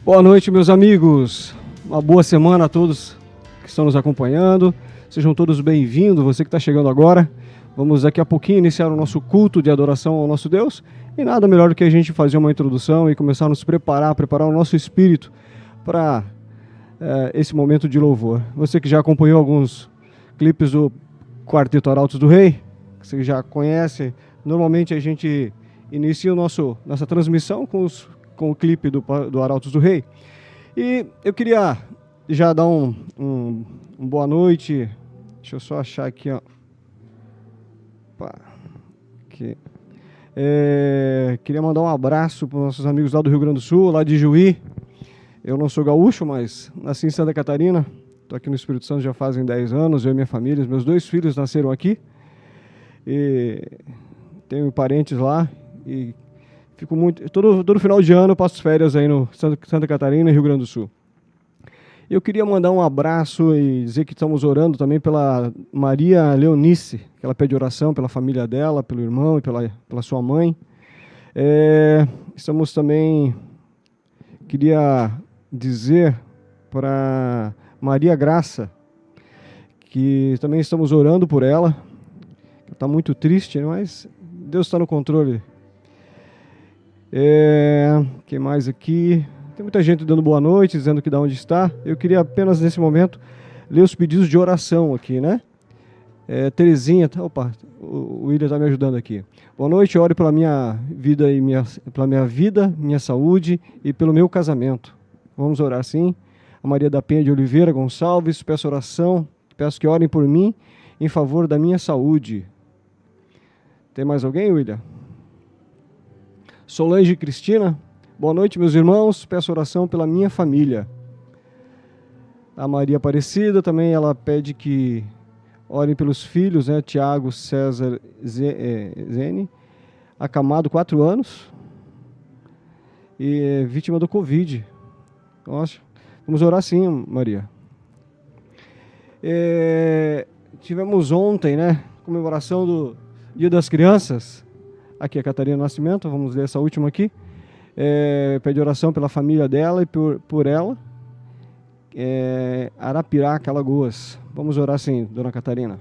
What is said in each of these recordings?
Boa noite, meus amigos. Uma boa semana a todos que estão nos acompanhando. Sejam todos bem-vindos, você que está chegando agora. Vamos daqui a pouquinho iniciar o nosso culto de adoração ao nosso Deus. E nada melhor do que a gente fazer uma introdução e começar a nos preparar o nosso espírito para esse momento de louvor. Você que já acompanhou alguns clipes do Quarteto Arautos do Rei, que você já conhece, normalmente a gente inicia nossa transmissão com o clipe do Arautos do Rei. E eu queria já dar um boa noite. Deixa eu só achar aqui, ó. Aqui. Queria mandar um abraço para os nossos amigos lá do Rio Grande do Sul, lá de Juí. Eu não sou gaúcho, mas nasci em Santa Catarina. Estou aqui no Espírito Santo já fazem 10 anos, eu e minha família. Meus 2 filhos nasceram aqui. E tenho parentes lá. E fico muito... Todo final de ano eu passo férias aí no Santa Catarina e Rio Grande do Sul. Eu queria mandar um abraço e dizer que estamos orando também pela Maria Leonice, que ela pede oração pela família dela, pelo irmão e pela sua mãe. Estamos também... Queria dizer para Maria Graça que também estamos orando por ela. Ela está muito triste, mas Deus está no controle. Que mais aqui? Tem muita gente dando boa noite, dizendo que de onde está. Eu queria apenas nesse momento ler os pedidos de oração aqui, né? Terezinha, opa, o William está me ajudando aqui. Boa noite, ore pela minha vida minha saúde e pelo meu casamento. Vamos orar sim. A Maria da Penha de Oliveira Gonçalves, peço oração, peço que orem por mim em favor da minha saúde. Tem mais alguém, William? Solange Cristina, boa noite, meus irmãos, peço oração pela minha família. A Maria Aparecida também, ela pede que orem pelos filhos, né? Tiago César Zene, acamado, 4 anos, e vítima do Covid. Nossa, vamos orar sim, Maria. Tivemos ontem, né, comemoração do Dia das Crianças, aqui a Catarina Nascimento, vamos ler essa última aqui. Pede oração pela família dela e por ela. Arapiraca, Alagoas. Vamos orar sim, dona Catarina.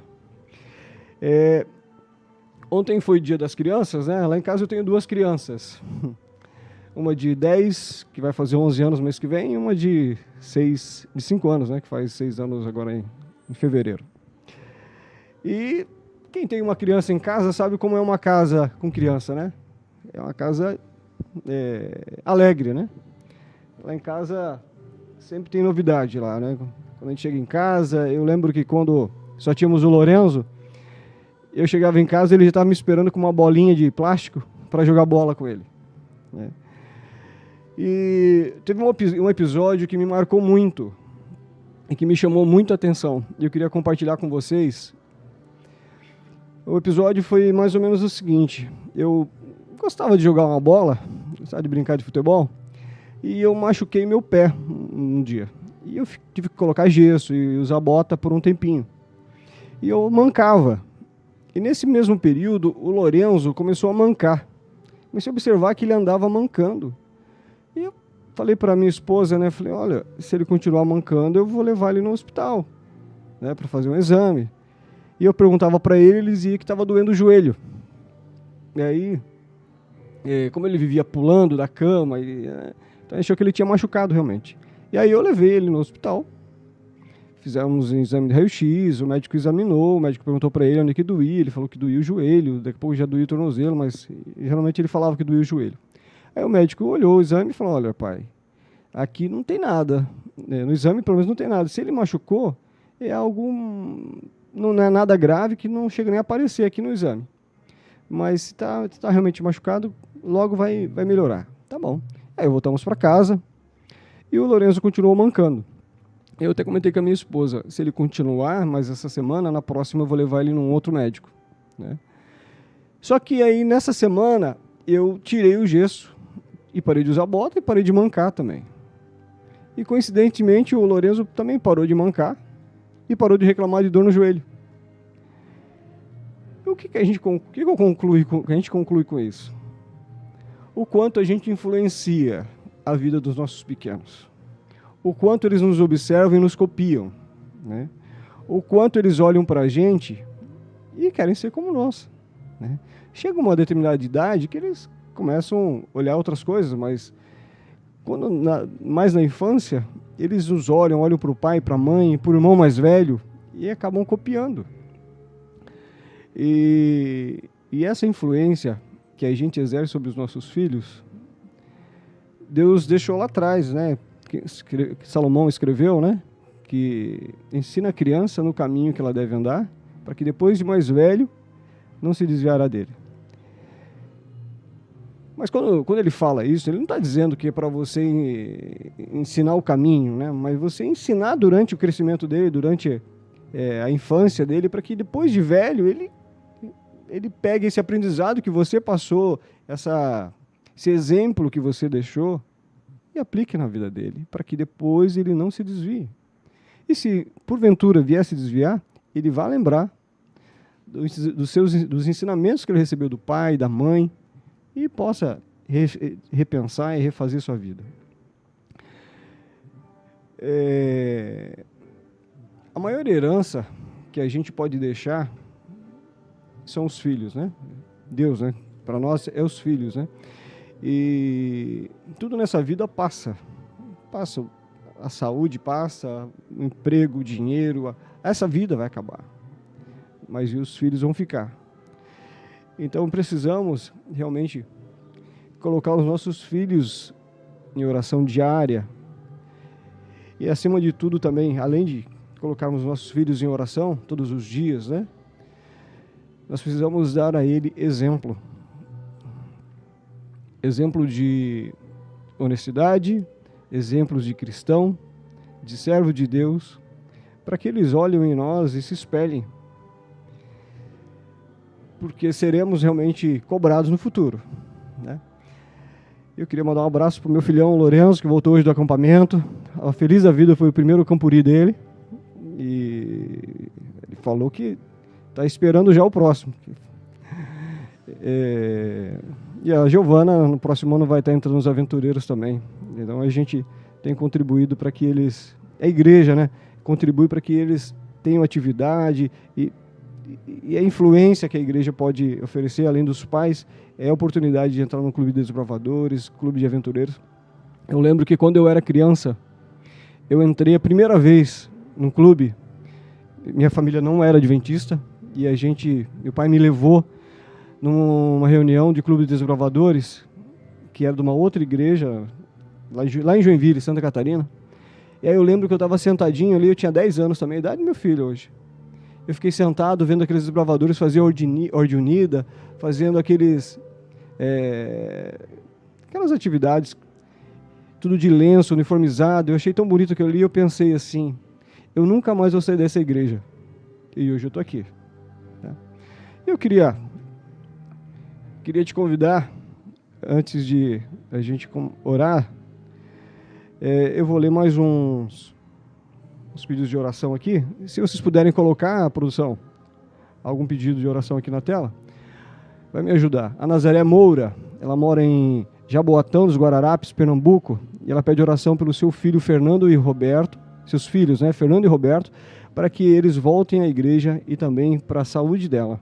Ontem foi Dia das Crianças, né? Lá em casa eu tenho 2 crianças. Uma de 10, que vai fazer 11 anos mês que vem, e uma de 5 anos, né? Que faz 6 anos agora em fevereiro. E quem tem uma criança em casa sabe como é uma casa com criança, né? É uma casa alegre, né? Lá em casa sempre tem novidade lá, né? Quando a gente chega em casa, eu lembro que quando só tínhamos o Lorenzo, eu chegava em casa e ele já estava me esperando com uma bolinha de plástico para jogar bola com ele, né? E teve um episódio que me marcou muito e que me chamou muita atenção. E eu queria compartilhar com vocês. O episódio foi mais ou menos o seguinte: eu gostava de jogar uma bola, gostava de brincar de futebol, e eu machuquei meu pé um dia. E eu tive que colocar gesso e usar bota por um tempinho. E eu mancava. E nesse mesmo período, o Lorenzo começou a mancar. Comecei a observar que ele andava mancando. E eu falei para minha esposa, né? Falei, olha, se ele continuar mancando, eu vou levar ele no hospital, né? Para fazer um exame. E eu perguntava para ele, ele dizia que estava doendo o joelho. E aí, como ele vivia pulando da cama, então achou que ele tinha machucado realmente. E aí eu levei ele no hospital, fizemos um exame de raio-x, o médico examinou, o médico perguntou para ele onde que doía, ele falou que doía o joelho, daqui a pouco já doía o tornozelo, mas geralmente ele falava que doía o joelho. Aí o médico olhou o exame e falou, olha pai, aqui não tem nada, no exame pelo menos não tem nada, se ele machucou, não é nada grave que não chega nem a aparecer aqui no exame. Mas se está realmente machucado, logo vai melhorar. Tá bom. Aí voltamos para casa e o Lorenzo continuou mancando. Eu até comentei com a minha esposa, se ele continuar, mas essa semana, na próxima eu vou levar ele num outro médico, né? Só que aí nessa semana eu tirei o gesso e parei de usar bota e parei de mancar também. E coincidentemente o Lorenzo também parou de mancar e parou de reclamar de dor no joelho. O que a gente conclui com isso? O quanto a gente influencia a vida dos nossos pequenos. O quanto eles nos observam e nos copiam, né? O quanto eles olham para a gente e querem ser como nós, né? Chega uma determinada idade que eles começam a olhar outras coisas, mas mais na infância, eles nos olham para o pai, para a mãe, para o irmão mais velho e acabam copiando. E essa influência que a gente exerce sobre os nossos filhos, Deus deixou lá atrás, né? Que Salomão escreveu, né? Que ensina a criança no caminho que ela deve andar, para que depois de mais velho não se desviará dele. Mas quando ele fala isso, ele não está dizendo que é para você ensinar o caminho, né? Mas você ensinar durante o crescimento dele, durante a infância dele, para que depois de velho ele pegue esse aprendizado que você passou, esse exemplo que você deixou, e aplique na vida dele, para que depois ele não se desvie. E se porventura vier se desviar, ele vai lembrar dos ensinamentos que ele recebeu do pai, da mãe, e possa repensar e refazer sua vida. A maior herança que a gente pode deixar são os filhos, né? Deus, né? Para nós é os filhos, né? E tudo nessa vida passa. Passa a saúde, passa o emprego, o dinheiro, essa vida vai acabar. Mas os filhos vão ficar. Então precisamos realmente colocar os nossos filhos em oração diária. E acima de tudo também, além de colocarmos os nossos filhos em oração todos os dias, né? Nós precisamos dar a ele exemplo. Exemplo de honestidade, exemplos de cristão, de servo de Deus, para que eles olhem em nós e se espelhem. Porque seremos realmente cobrados no futuro, né? Eu queria mandar um abraço para o meu filhão Lourenço, que voltou hoje do acampamento. A Feliz da Vida foi o primeiro campuri dele. E ele falou que está esperando já o próximo. E a Giovana, no próximo ano, vai estar entrando nos aventureiros também. Então a gente tem contribuído para que eles... A igreja, né? Contribui para que eles tenham atividade e a influência que a igreja pode oferecer, além dos pais, é a oportunidade de entrar no clube de desbravadores, clube de aventureiros. Eu lembro que quando eu era criança, eu entrei a primeira vez num clube. Minha família não era adventista e meu pai me levou numa reunião de clube de desbravadores, que era de uma outra igreja, lá em Joinville, Santa Catarina. E aí eu lembro que eu estava sentadinho ali, eu tinha 10 anos também, a idade do meu filho hoje. Eu fiquei sentado vendo aqueles desbravadores fazer ordem unida, fazendo aquelas atividades, tudo de lenço, uniformizado. Eu achei tão bonito aquilo ali, eu pensei assim, eu nunca mais vou sair dessa igreja. E hoje eu estou aqui. Tá? Eu queria te convidar, antes de a gente orar, eu vou ler mais uns pedidos de oração aqui. Se vocês puderem colocar, a produção, algum pedido de oração aqui na tela, vai me ajudar. A Nazaré Moura, ela mora em Jaboatão dos Guararapes, Pernambuco, e ela pede oração pelo seu filho Fernando e Roberto, seus filhos, né, Fernando e Roberto, para que eles voltem à igreja e também para a saúde dela.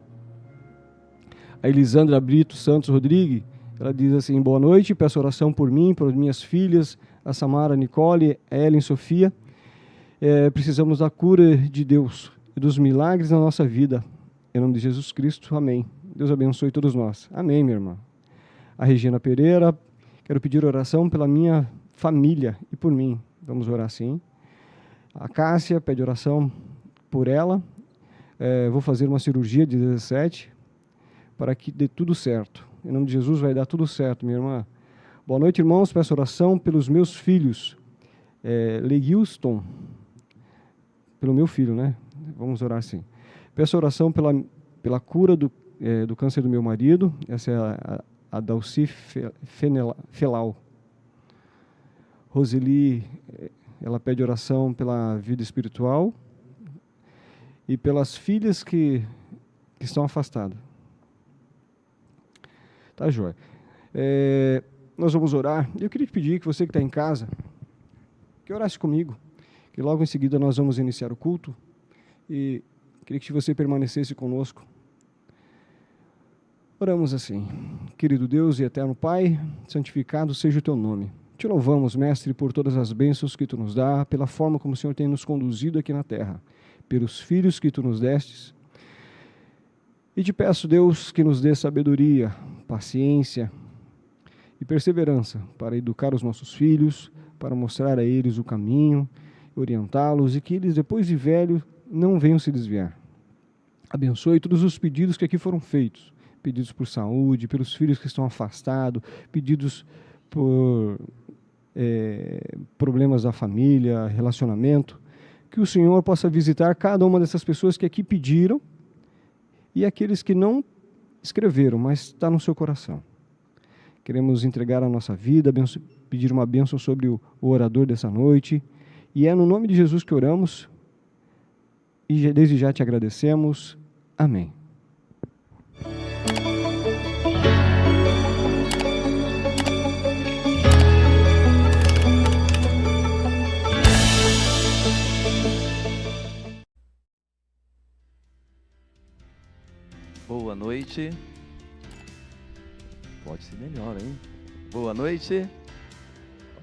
A Elisandra Brito Santos Rodrigues, ela diz assim: boa noite, peço oração por mim, por minhas filhas, a Samara, Nicole, a Ellen, Sofia. Precisamos da cura de Deus e dos milagres na nossa vida. Em nome de Jesus Cristo, amém. Deus abençoe todos nós. Amém, minha irmã. A Regina Pereira, quero pedir oração pela minha família e por mim. Vamos orar sim. A Cássia pede oração por ela. Vou fazer uma cirurgia de 17 para que dê tudo certo. Em nome de Jesus vai dar tudo certo, minha irmã. Boa noite, irmãos. Peço oração pelos meus filhos. Legilston, pelo meu filho, né? Vamos orar sim. Peço oração pela cura do câncer do meu marido. Essa é a Dalci Felau. Roseli, ela pede oração pela vida espiritual e pelas filhas que estão afastadas. Tá, joia. nós vamos orar. E eu queria te pedir que você que está em casa, que orasse comigo, que logo em seguida nós vamos iniciar o culto. E queria que você permanecesse conosco. Oramos assim: querido Deus e eterno Pai, santificado seja o teu nome. Te louvamos, Mestre, por todas as bênçãos que tu nos dá, pela forma como o Senhor tem nos conduzido aqui na terra, pelos filhos que tu nos destes. E te peço, Deus, que nos dê sabedoria, paciência e perseverança para educar os nossos filhos, para mostrar a eles o caminho, orientá-los, e que eles, depois de velhos, não venham se desviar. Abençoe todos os pedidos que aqui foram feitos, pedidos por saúde, pelos filhos que estão afastados, pedidos por problemas da família, relacionamento, que o Senhor possa visitar cada uma dessas pessoas que aqui pediram e aqueles que não escreveram, mas está no seu coração. Queremos entregar a nossa vida, pedir uma bênção sobre o orador dessa noite, e é no nome de Jesus que oramos e desde já te agradecemos. Amém. Boa noite. Pode ser melhor, hein? Boa noite.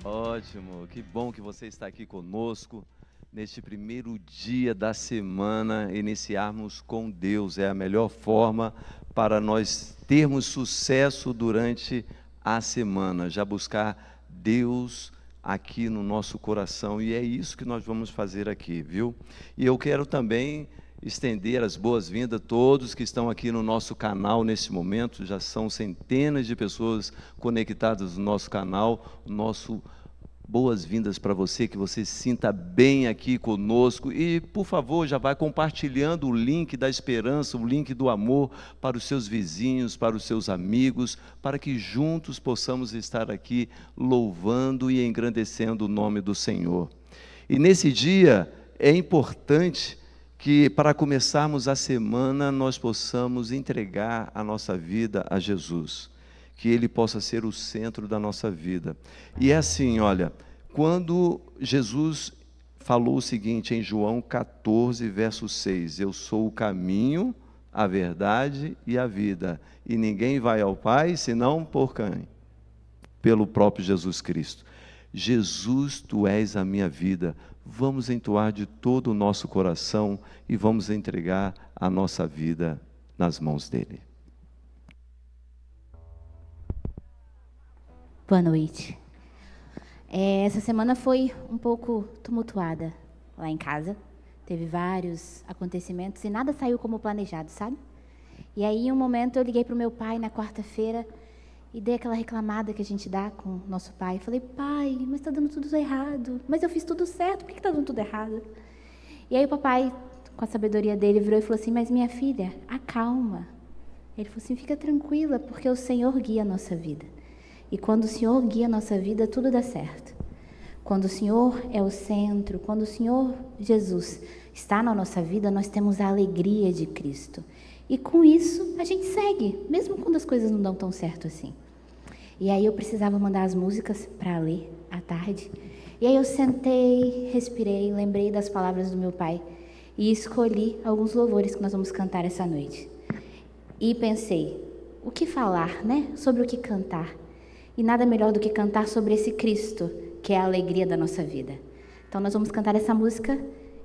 Ótimo, que bom que você está aqui conosco neste primeiro dia da semana. Iniciarmos com Deus é a melhor forma para nós termos sucesso durante a semana, já buscar Deus aqui no nosso coração, e é isso que nós vamos fazer aqui, viu? E eu quero também estender as boas-vindas a todos que estão aqui no nosso canal nesse momento. Já são centenas de pessoas conectadas no nosso canal. Boas-vindas para você, que você se sinta bem aqui conosco. E, por favor, já vai compartilhando o link da esperança, o link do amor para os seus vizinhos, para os seus amigos, para que juntos possamos estar aqui louvando e engrandecendo o nome do Senhor. E nesse dia é importante que, para começarmos a semana, nós possamos entregar a nossa vida a Jesus, que Ele possa ser o centro da nossa vida. E é assim, olha, quando Jesus falou o seguinte em João 14, verso 6, eu sou o caminho, a verdade e a vida, e ninguém vai ao Pai senão por quem? Pelo próprio Jesus Cristo. Jesus, tu és a minha vida. Vamos entoar de todo o nosso coração e vamos entregar a nossa vida nas mãos dele. Boa noite. Essa semana foi um pouco tumultuada lá em casa. Teve vários acontecimentos e nada saiu como planejado, sabe? E aí, em um momento, eu liguei para o meu pai na quarta-feira e dei aquela reclamada que a gente dá com o nosso pai. Falei: pai, mas está dando tudo errado. Mas eu fiz tudo certo, por que está dando tudo errado? E aí o papai, com a sabedoria dele, virou e falou assim: mas minha filha, acalma. Ele falou assim: fica tranquila, porque o Senhor guia a nossa vida. E quando o Senhor guia a nossa vida, tudo dá certo. Quando o Senhor é o centro, quando o Senhor Jesus está na nossa vida, nós temos a alegria de Cristo. E com isso, a gente segue, mesmo quando as coisas não dão tão certo assim. E aí eu precisava mandar as músicas para ler à tarde. E aí eu sentei, respirei, lembrei das palavras do meu pai e escolhi alguns louvores que nós vamos cantar essa noite. E pensei, o que falar, né? Sobre o que cantar. E nada melhor do que cantar sobre esse Cristo, que é a alegria da nossa vida. Então nós vamos cantar essa música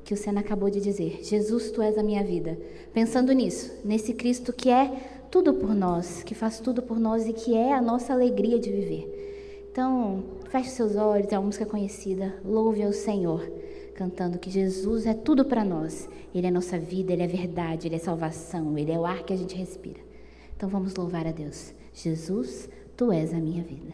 que o Senna acabou de dizer: Jesus, tu és a minha vida. Pensando nisso, nesse Cristo que é tudo por nós, que faz tudo por nós e que é a nossa alegria de viver. Então, feche seus olhos, é uma música conhecida, louve ao Senhor, cantando que Jesus é tudo para nós. Ele é nossa vida, Ele é verdade, Ele é salvação, Ele é o ar que a gente respira. Então vamos louvar a Deus. Jesus, tu és a minha vida.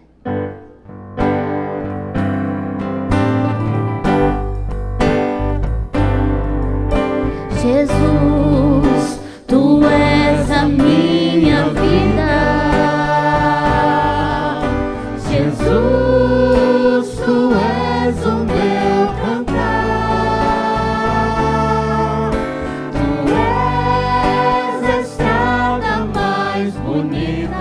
Jesus, tu és a minha vida. Jesus, tu és o meu cantar. Tu és a estrada mais bonita.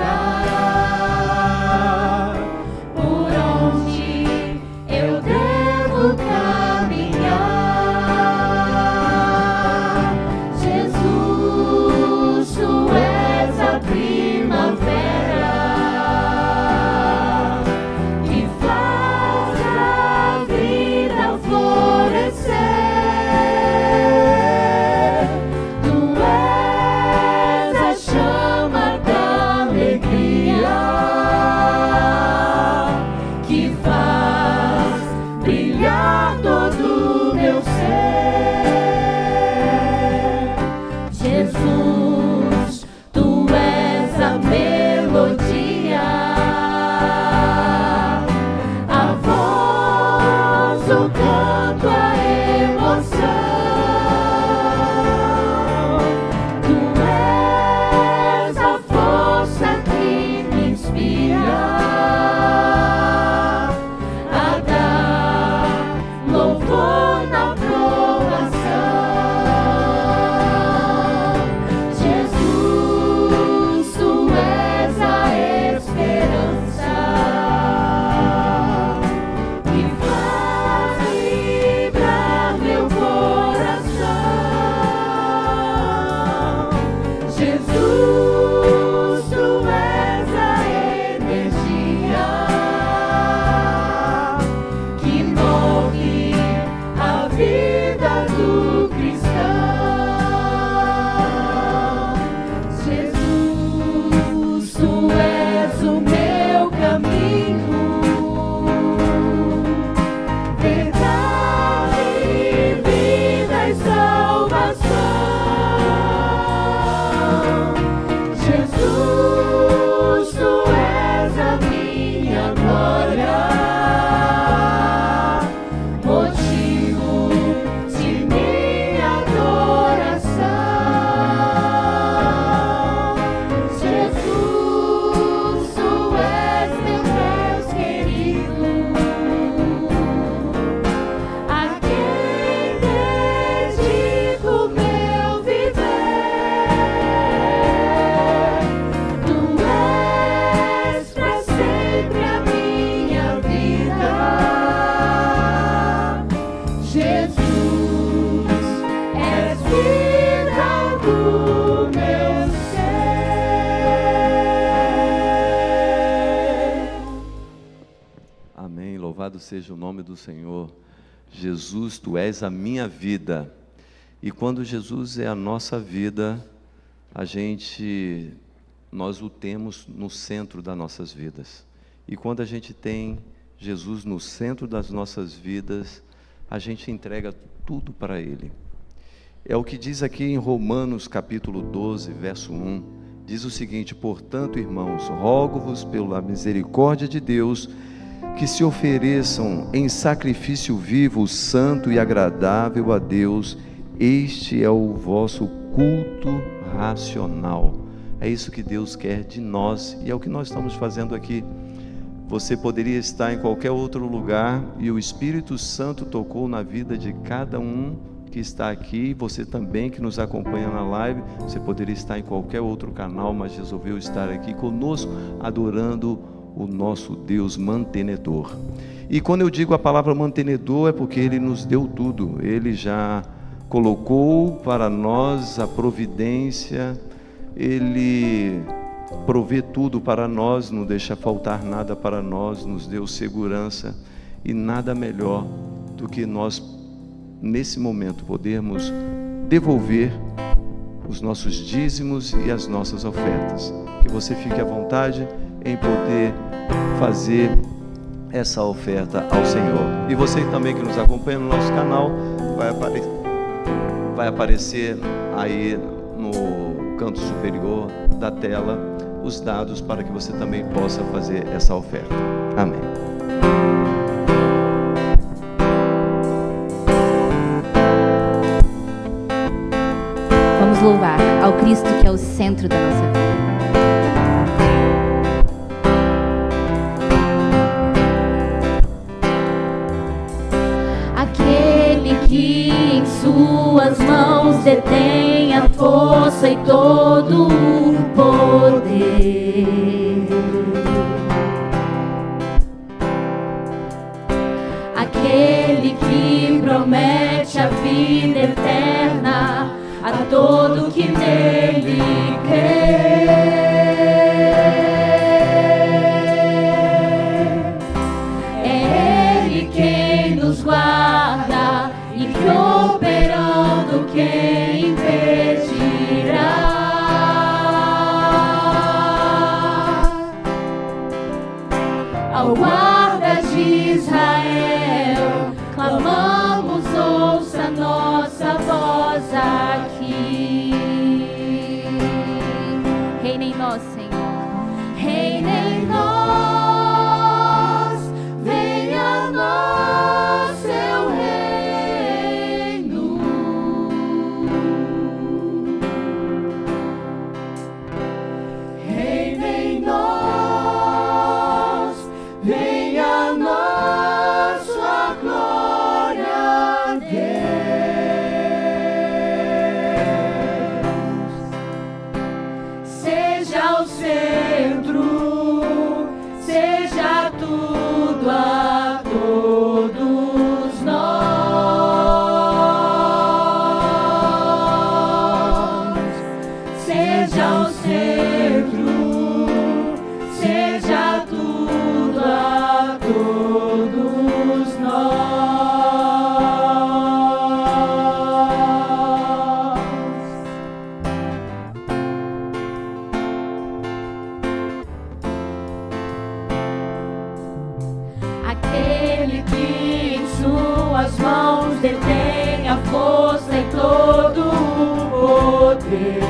seja o nome do Senhor. Jesus, Tu és a minha vida. E quando Jesus é a nossa vida, nós o temos no centro das nossas vidas. E quando a gente tem Jesus no centro das nossas vidas, a gente entrega tudo para Ele. É o que diz aqui em Romanos capítulo 12, verso 1. Diz o seguinte: portanto, irmãos, rogo-vos pela misericórdia de Deus, que se ofereçam em sacrifício vivo, santo e agradável a Deus. Este é o vosso culto racional. É isso que Deus quer de nós e é o que nós estamos fazendo aqui. Você poderia estar em qualquer outro lugar e o Espírito Santo tocou na vida de cada um que está aqui. Você também que nos acompanha na live, você poderia estar em qualquer outro canal, mas resolveu estar aqui conosco, adorando o nosso Deus mantenedor. E quando eu digo a palavra mantenedor, é porque Ele nos deu tudo. Ele já colocou para nós a providência, Ele provê tudo para nós, não deixa faltar nada para nós, nos deu segurança, e nada melhor do que nós, nesse momento, podermos devolver os nossos dízimos e as nossas ofertas. Que você fique à vontade em poder fazer essa oferta ao Senhor. E você também que nos acompanha no nosso canal, vai aparecer aí no canto superior da tela os dados para que você também possa fazer essa oferta. Amém. Vamos louvar ao Cristo que é o centro da nossa vida. Que em suas mãos detém a força e todo o poder. Aquele que promete a vida eterna a todo que nele crê. É Ele quem nos guarda, e que operando quem impedirá? Ao guarda de Israel clamamos, ouça nossa voz aqui. Reina em nós, Senhor, reina em nós, venha a nós seu reino. Reina em nós, venha a nós sua glória, Deus. Seja o centro, seja tudo a todos nós. Seja o centro, seja tudo a todos nós. Aquele que em suas mãos detém a força e todo o poder.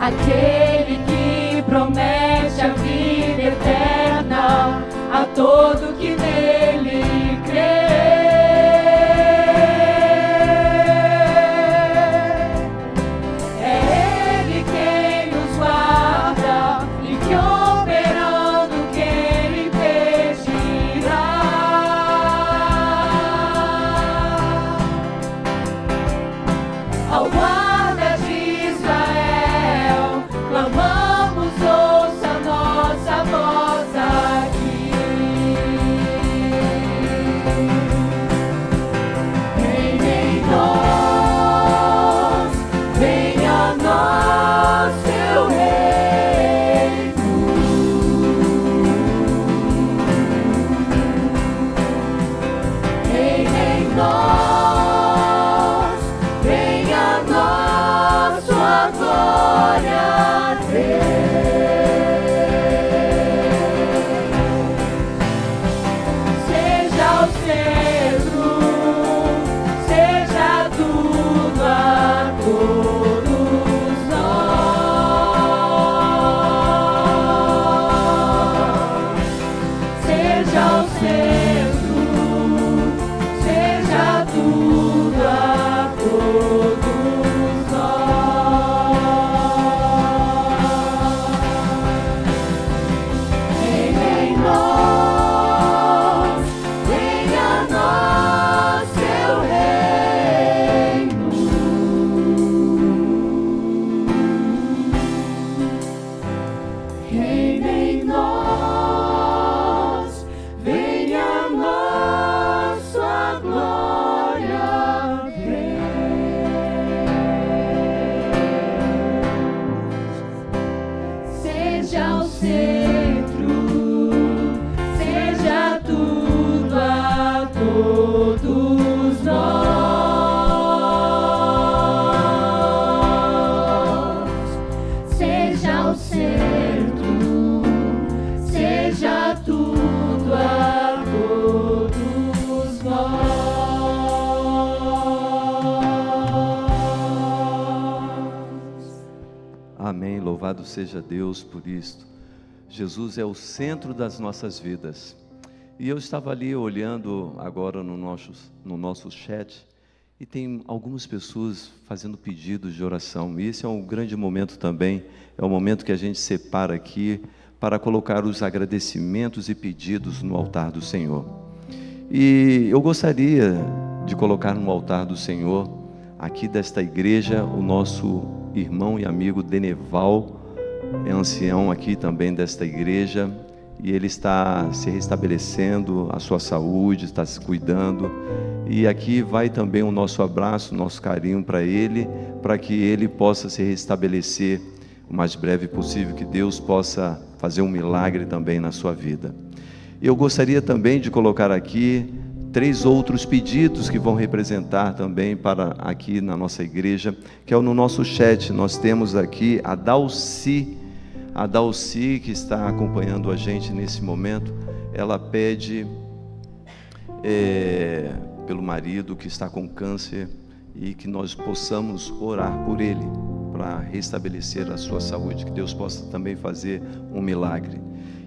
Aquele que promete a vida eterna a todo que nele crê. É Ele quem nos guarda e que operando quem impedirá. Ao guarda de Israel clamamos, ouça nossa voz aqui. Reina em nós, venha a nós seu reino. Amém, louvado seja Deus por isto. Jesus é o centro das nossas vidas. E eu estava ali olhando agora no nosso chat, e tem algumas pessoas fazendo pedidos de oração, e esse é um grande momento também, é o momento que a gente separa aqui, para colocar os agradecimentos e pedidos no altar do Senhor. E eu gostaria de colocar no altar do Senhor, aqui desta igreja, o nosso irmão e amigo Deneval, é ancião aqui também desta igreja, e ele está se restabelecendo a sua saúde, está se cuidando, e aqui vai também o nosso abraço, o nosso carinho para ele, para que ele possa se restabelecer o mais breve possível, que Deus possa fazer um milagre também na sua vida. Eu gostaria também de colocar aqui 3 outros pedidos que vão representar também para aqui na nossa igreja, que é no nosso chat. Nós temos aqui a Dalci, que está acompanhando a gente nesse momento. Ela pede pelo marido que está com câncer, e que nós possamos orar por ele, para restabelecer a sua saúde, que Deus possa também fazer um milagre.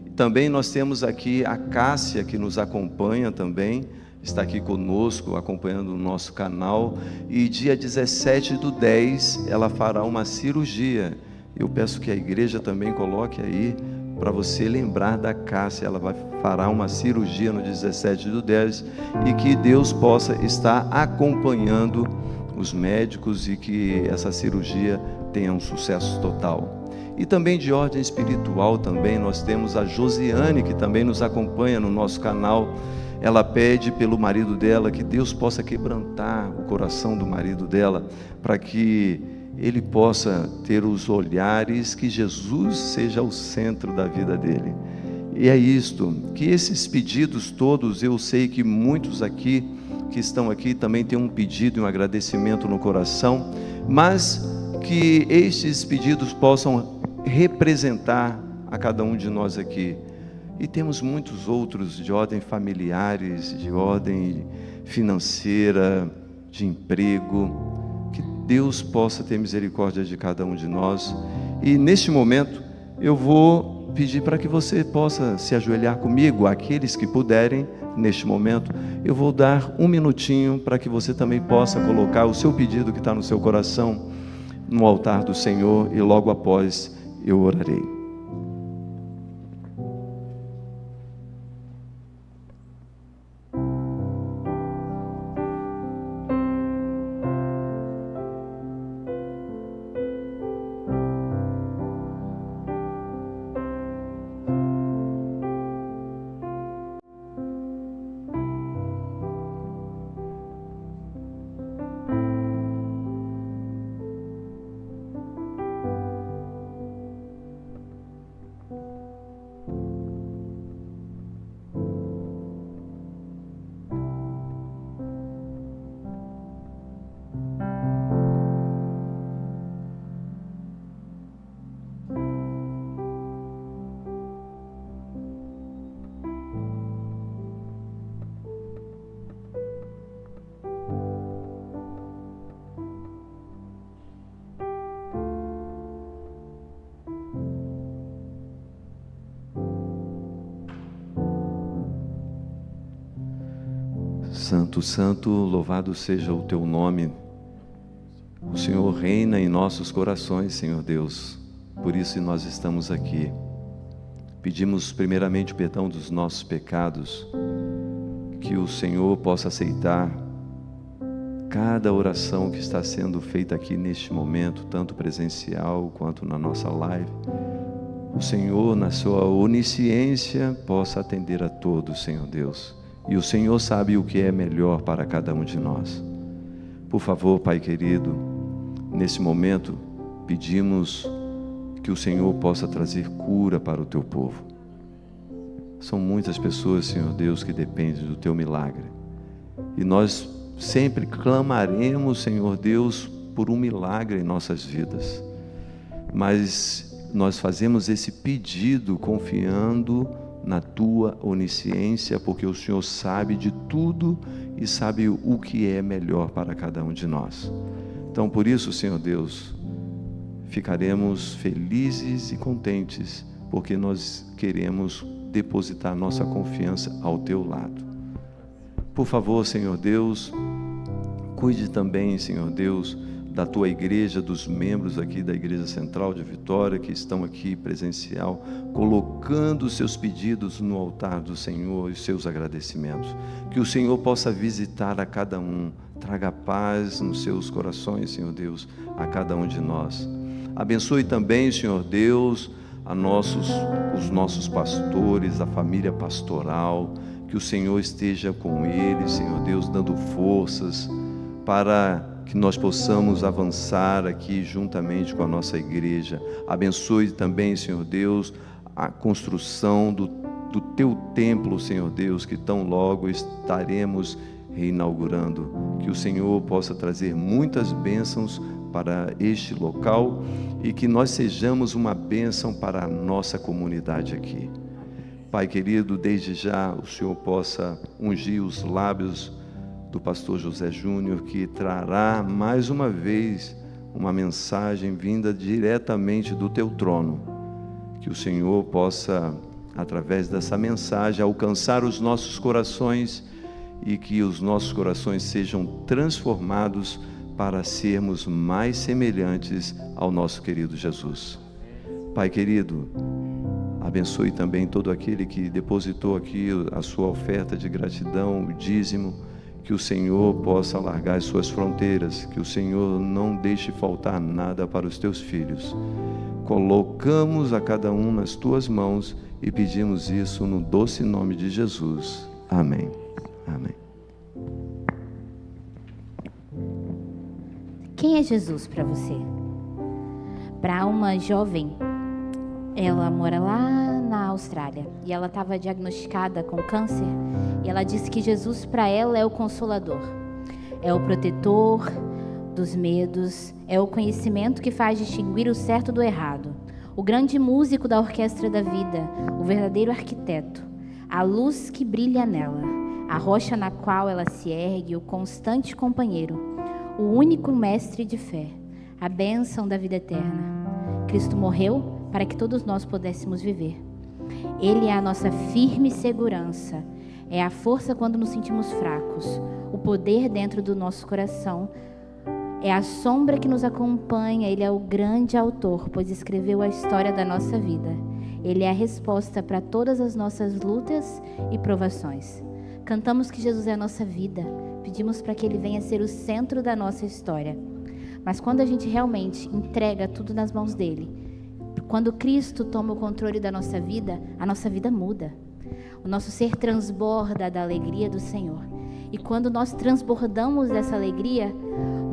E também nós temos aqui a Cássia, que nos acompanha também, está aqui conosco, acompanhando o nosso canal, e dia 17/10 ela fará uma cirurgia. Eu peço que a igreja também coloque aí, para você lembrar da Cássia. Ela fará uma cirurgia no 17/10, e que Deus possa estar acompanhando os médicos, e que essa cirurgia tenha um sucesso total. E também de ordem espiritual também nós temos a Josiane, que também nos acompanha no nosso canal. Ela pede pelo marido dela, que Deus possa quebrantar o coração do marido dela, para que ele possa ter os olhares, que Jesus seja o centro da vida dele. E é isto, que esses pedidos todos, eu sei que muitos aqui, que estão aqui, também têm um pedido e um agradecimento no coração, mas que estes pedidos possam representar a cada um de nós aqui. E temos muitos outros de ordem familiares, de ordem financeira, de emprego. Que Deus possa ter misericórdia de cada um de nós. E neste momento eu vou pedir para que você possa se ajoelhar comigo, aqueles que puderem. Neste momento eu vou dar um minutinho para que você também possa colocar o seu pedido que está no seu coração no altar do Senhor, e logo após eu orarei. Santo, santo, louvado seja o teu nome. O Senhor reina em nossos corações, Senhor Deus. Por isso nós estamos aqui. Pedimos primeiramente o perdão dos nossos pecados, que o Senhor possa aceitar cada oração que está sendo feita aqui neste momento, tanto presencial quanto na nossa live. O Senhor, na sua onisciência, possa atender a todos, Senhor Deus. E o Senhor sabe o que é melhor para cada um de nós. Por favor, Pai querido, nesse momento, pedimos que o Senhor possa trazer cura para o teu povo. São muitas pessoas, Senhor Deus, que dependem do teu milagre. E nós sempre clamaremos, Senhor Deus, por um milagre em nossas vidas. Mas nós fazemos esse pedido confiando na tua onisciência, porque o Senhor sabe de tudo e sabe o que é melhor para cada um de nós. Então, por isso, Senhor Deus, ficaremos felizes e contentes, porque nós queremos depositar nossa confiança ao teu lado. Por favor, Senhor Deus, cuide também, Senhor Deus, da tua igreja, dos membros aqui da Igreja Central de Vitória, que estão aqui presencial, colocando os seus pedidos no altar do Senhor e seus agradecimentos. Que o Senhor possa visitar a cada um, traga paz nos seus corações, Senhor Deus, a cada um de nós. Abençoe também, Senhor Deus, os nossos pastores, a família pastoral, que o Senhor esteja com eles, Senhor Deus, dando forças para que nós possamos avançar aqui juntamente com a nossa igreja. Abençoe também, Senhor Deus, a construção do teu templo, Senhor Deus, que tão logo estaremos reinaugurando. Que o Senhor possa trazer muitas bênçãos para este local e que nós sejamos uma bênção para a nossa comunidade aqui. Pai querido, desde já o Senhor possa ungir os lábios do pastor José Júnior, que trará mais uma vez uma mensagem vinda diretamente do teu trono. Que o Senhor possa, através dessa mensagem, alcançar os nossos corações e que os nossos corações sejam transformados para sermos mais semelhantes ao nosso querido Jesus. Pai querido, abençoe também todo aquele que depositou aqui a sua oferta de gratidão, o dízimo. Que o Senhor possa alargar as suas fronteiras, que o Senhor não deixe faltar nada para os teus filhos. Colocamos a cada um nas tuas mãos e pedimos isso no doce nome de Jesus. Amém. Amém. Quem é Jesus para você? Para uma jovem, ela mora lá na Austrália e ela estava diagnosticada com câncer e ela disse que Jesus para ela é o consolador, é o protetor dos medos, é o conhecimento que faz distinguir o certo do errado, o grande músico da orquestra da vida, o verdadeiro arquiteto, a luz que brilha nela, a rocha na qual ela se ergue, o constante companheiro, o único mestre de fé, a bênção da vida eterna. Cristo morreu para que todos nós pudéssemos viver. Ele é a nossa firme segurança, é a força quando nos sentimos fracos, o poder dentro do nosso coração, é a sombra que nos acompanha. Ele é o grande autor, pois escreveu a história da nossa vida. Ele é a resposta para todas as nossas lutas e provações. Cantamos que Jesus é a nossa vida, pedimos para que Ele venha ser o centro da nossa história. Mas quando a gente realmente entrega tudo nas mãos dEle, quando Cristo toma o controle da nossa vida, a nossa vida muda. O nosso ser transborda da alegria do Senhor. E quando nós transbordamos dessa alegria,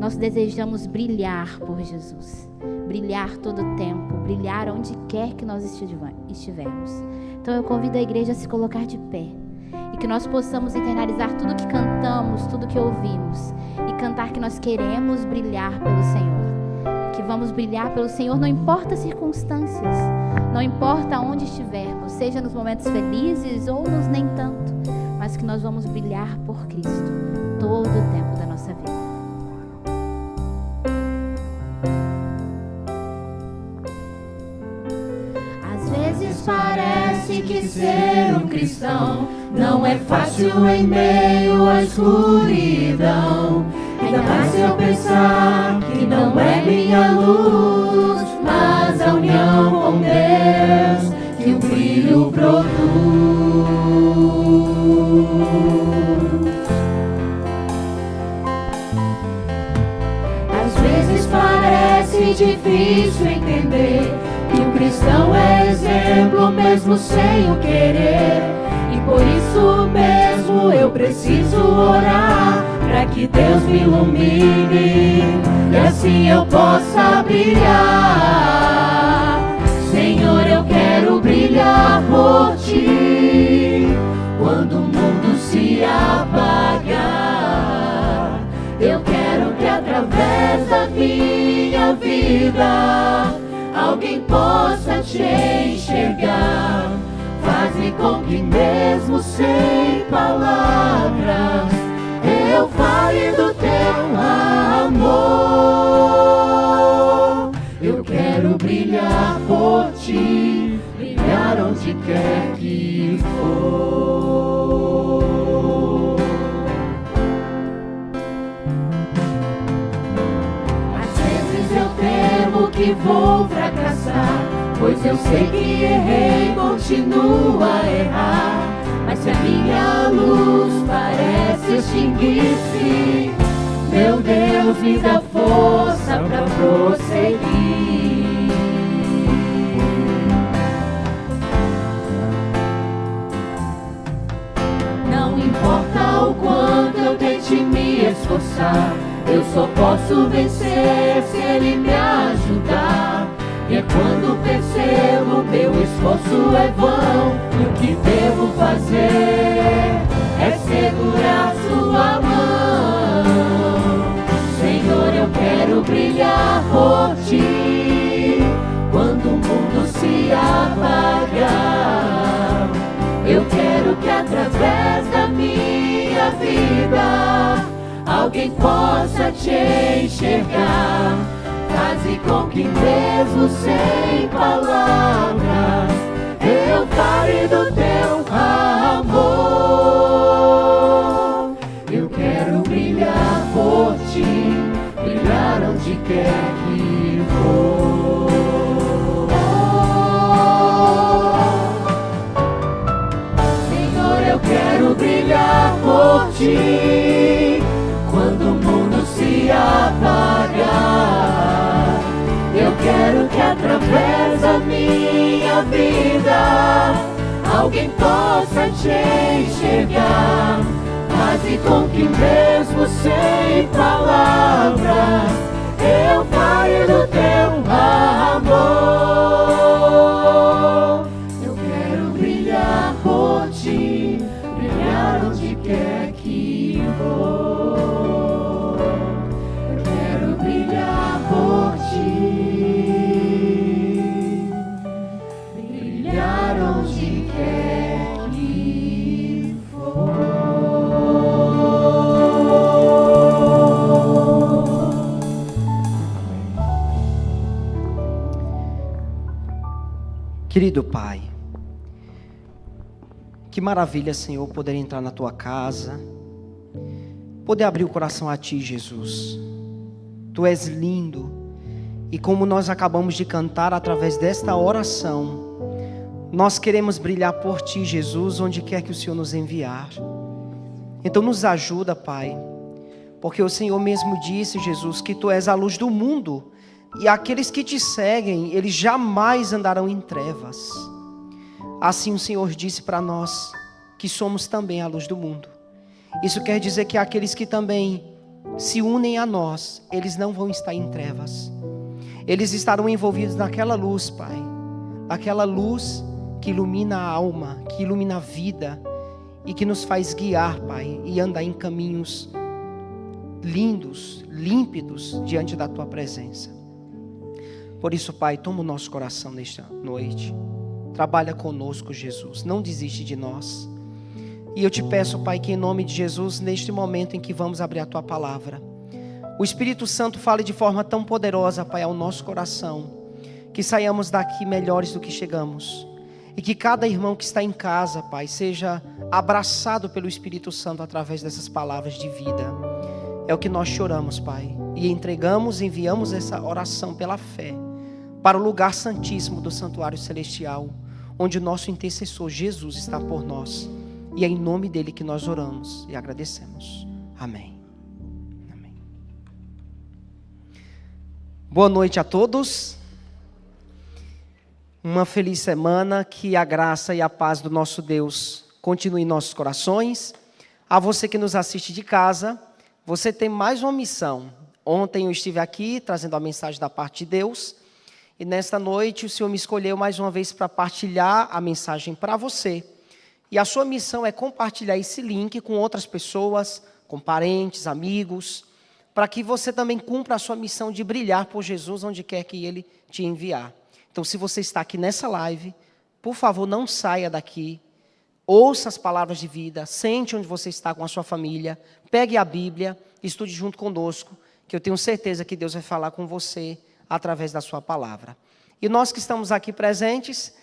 nós desejamos brilhar por Jesus. Brilhar todo o tempo, brilhar onde quer que nós estivermos. Então eu convido a igreja a se colocar de pé. E que nós possamos internalizar tudo que cantamos, tudo que ouvimos. E cantar que nós queremos brilhar pelo Senhor. Que vamos brilhar pelo Senhor, não importa as circunstâncias, não importa onde estivermos, seja nos momentos felizes ou nos nem tanto, mas que nós vamos brilhar por Cristo todo o tempo da nossa vida. Às vezes parece que ser um cristão Não é fácil em meio à escuridão, ainda mais se eu pensar que não é minha luz, mas a união com Deus que o brilho produz. Às vezes parece difícil entender que o cristão é exemplo mesmo sem o querer, e por isso mesmo eu preciso orar para que Deus me ilumine e assim eu possa brilhar. Senhor, eu quero brilhar por Ti quando o mundo se apagar. Eu quero que através da minha vida alguém possa Te enxergar. Faz-me com que mesmo sem palavras eu fale do Teu amor. Eu quero brilhar por Ti, brilhar onde quer que for. Às vezes eu temo que vou fracassar, pois eu sei que errei, continuo a errar. Mas se a minha luz parece extinguir-se, meu Deus, me dá força pra prosseguir. Não importa o quanto eu tente me esforçar, eu só posso vencer se Ele me ajudar. E é quando percebo meu esforço é vão, e o que devo fazer é segurar Sua mão. Senhor, eu quero brilhar por Ti quando o mundo se apagar. Eu quero que através da minha vida alguém possa Te enxergar. Faze com que mesmo sem palavras eu fale do Teu amor. Eu quero brilhar por Ti, brilhar onde quer que for. Senhor, eu quero brilhar por Ti quando o mundo se apagar. Eu quero que através da minha vida alguém possa Te enxergar. Faze com que mesmo sem palavras eu fale do Teu amor. Eu quero brilhar por Ti, brilhar onde quer que for. Eu quero brilhar por Ti, brilhar onde quer que for. Querido Pai, que maravilha, Senhor, poder entrar na Tua casa, poder abrir o coração a Ti, Jesus. Tu és lindo, e como nós acabamos de cantar através desta oração, nós queremos brilhar por Ti, Jesus, onde quer que o Senhor nos enviar. Então nos ajuda, Pai, porque o Senhor mesmo disse, Jesus, que Tu és a luz do mundo, e aqueles que Te seguem, eles jamais andarão em trevas. Assim o Senhor disse para nós, que somos também a luz do mundo. Isso quer dizer que aqueles que também se unem a nós, eles não vão estar em trevas. Eles estarão envolvidos naquela luz, Pai, aquela luz que ilumina a alma, que ilumina a vida e que nos faz guiar, Pai, e andar em caminhos lindos, límpidos diante da Tua presença. Por isso, Pai, toma o nosso coração nesta noite. Trabalha conosco, Jesus. Não desiste de nós. E eu Te peço, Pai, que em nome de Jesus, neste momento em que vamos abrir a Tua palavra, o Espírito Santo fale de forma tão poderosa, Pai, ao nosso coração, que saiamos daqui melhores do que chegamos. E que cada irmão que está em casa, Pai, seja abraçado pelo Espírito Santo através dessas palavras de vida. É o que nós choramos, Pai. E enviamos essa oração pela fé para o lugar santíssimo do santuário celestial, onde o nosso intercessor Jesus está por nós. E é em nome dele que nós oramos e agradecemos. Amém. Amém. Boa noite a todos. Uma feliz semana, que a graça e a paz do nosso Deus continue em nossos corações. A você que nos assiste de casa, você tem mais uma missão. Ontem eu estive aqui trazendo a mensagem da parte de Deus, e nesta noite o Senhor me escolheu mais uma vez para partilhar a mensagem para você. E a sua missão é compartilhar esse link com outras pessoas, com parentes, amigos, para que você também cumpra a sua missão de brilhar por Jesus onde quer que Ele te enviar. Então, se você está aqui nessa live, por favor, não saia daqui. Ouça as palavras de vida, sente onde você está com a sua família, pegue a Bíblia, estude junto conosco, que eu tenho certeza que Deus vai falar com você através da sua palavra. E nós que estamos aqui presentes,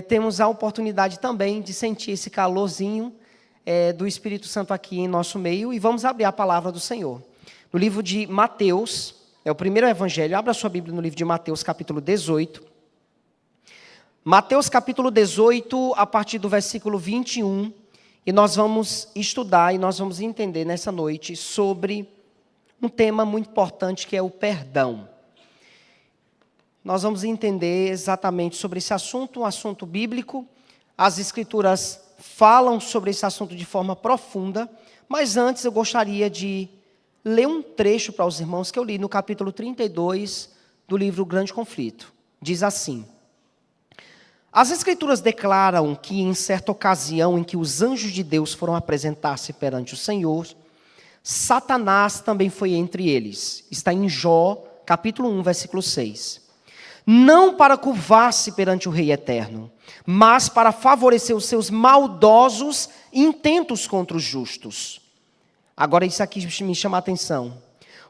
temos a oportunidade também de sentir esse calorzinho do Espírito Santo aqui em nosso meio, e vamos abrir a palavra do Senhor. No livro de Mateus, é o primeiro evangelho, abra sua Bíblia no livro de Mateus, capítulo 18. Mateus capítulo 18, a partir do versículo 21, e nós vamos estudar e nós vamos entender nessa noite sobre um tema muito importante que é o perdão. Nós vamos entender exatamente sobre esse assunto, um assunto bíblico. As Escrituras falam sobre esse assunto de forma profunda, mas antes eu gostaria de ler um trecho para os irmãos que eu li no capítulo 32 do livro Grande Conflito. Diz assim: as Escrituras declaram que em certa ocasião em que os anjos de Deus foram apresentar-se perante o Senhor, Satanás também foi entre eles. Está em Jó, capítulo 1, versículo 6. Não para curvar-se perante o Rei Eterno, mas para favorecer os seus maldosos intentos contra os justos. Agora isso aqui me chama a atenção.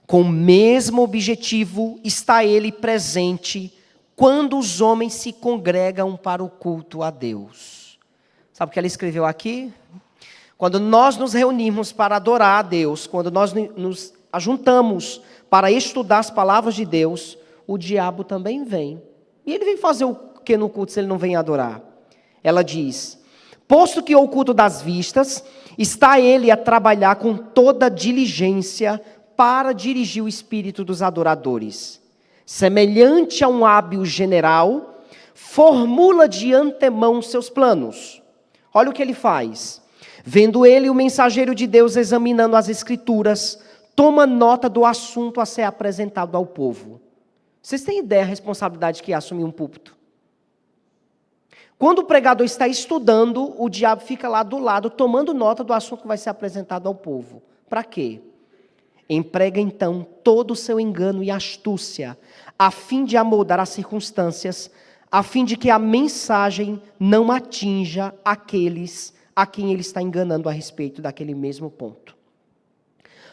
Com o mesmo objetivo está ele presente quando os homens se congregam para o culto a Deus. Sabe o que ela escreveu aqui? Quando nós nos reunimos para adorar a Deus, quando nós nos ajuntamos para estudar as palavras de Deus, o diabo também vem. E ele vem fazer o que no culto se ele não vem adorar? Ela diz: posto que o culto das vistas, está ele a trabalhar com toda diligência para dirigir o espírito dos adoradores. Semelhante a um hábil general, formula de antemão seus planos. Olha o que ele faz. Vendo ele o mensageiro de Deus examinando as Escrituras, toma nota do assunto a ser apresentado ao povo. Vocês têm ideia da responsabilidade que é assumir um púlpito? Quando o pregador está estudando, o diabo fica lá do lado, tomando nota do assunto que vai ser apresentado ao povo. Para quê? Emprega então todo o seu engano e astúcia, a fim de amoldar as circunstâncias, a fim de que a mensagem não atinja aqueles a quem ele está enganando a respeito daquele mesmo ponto.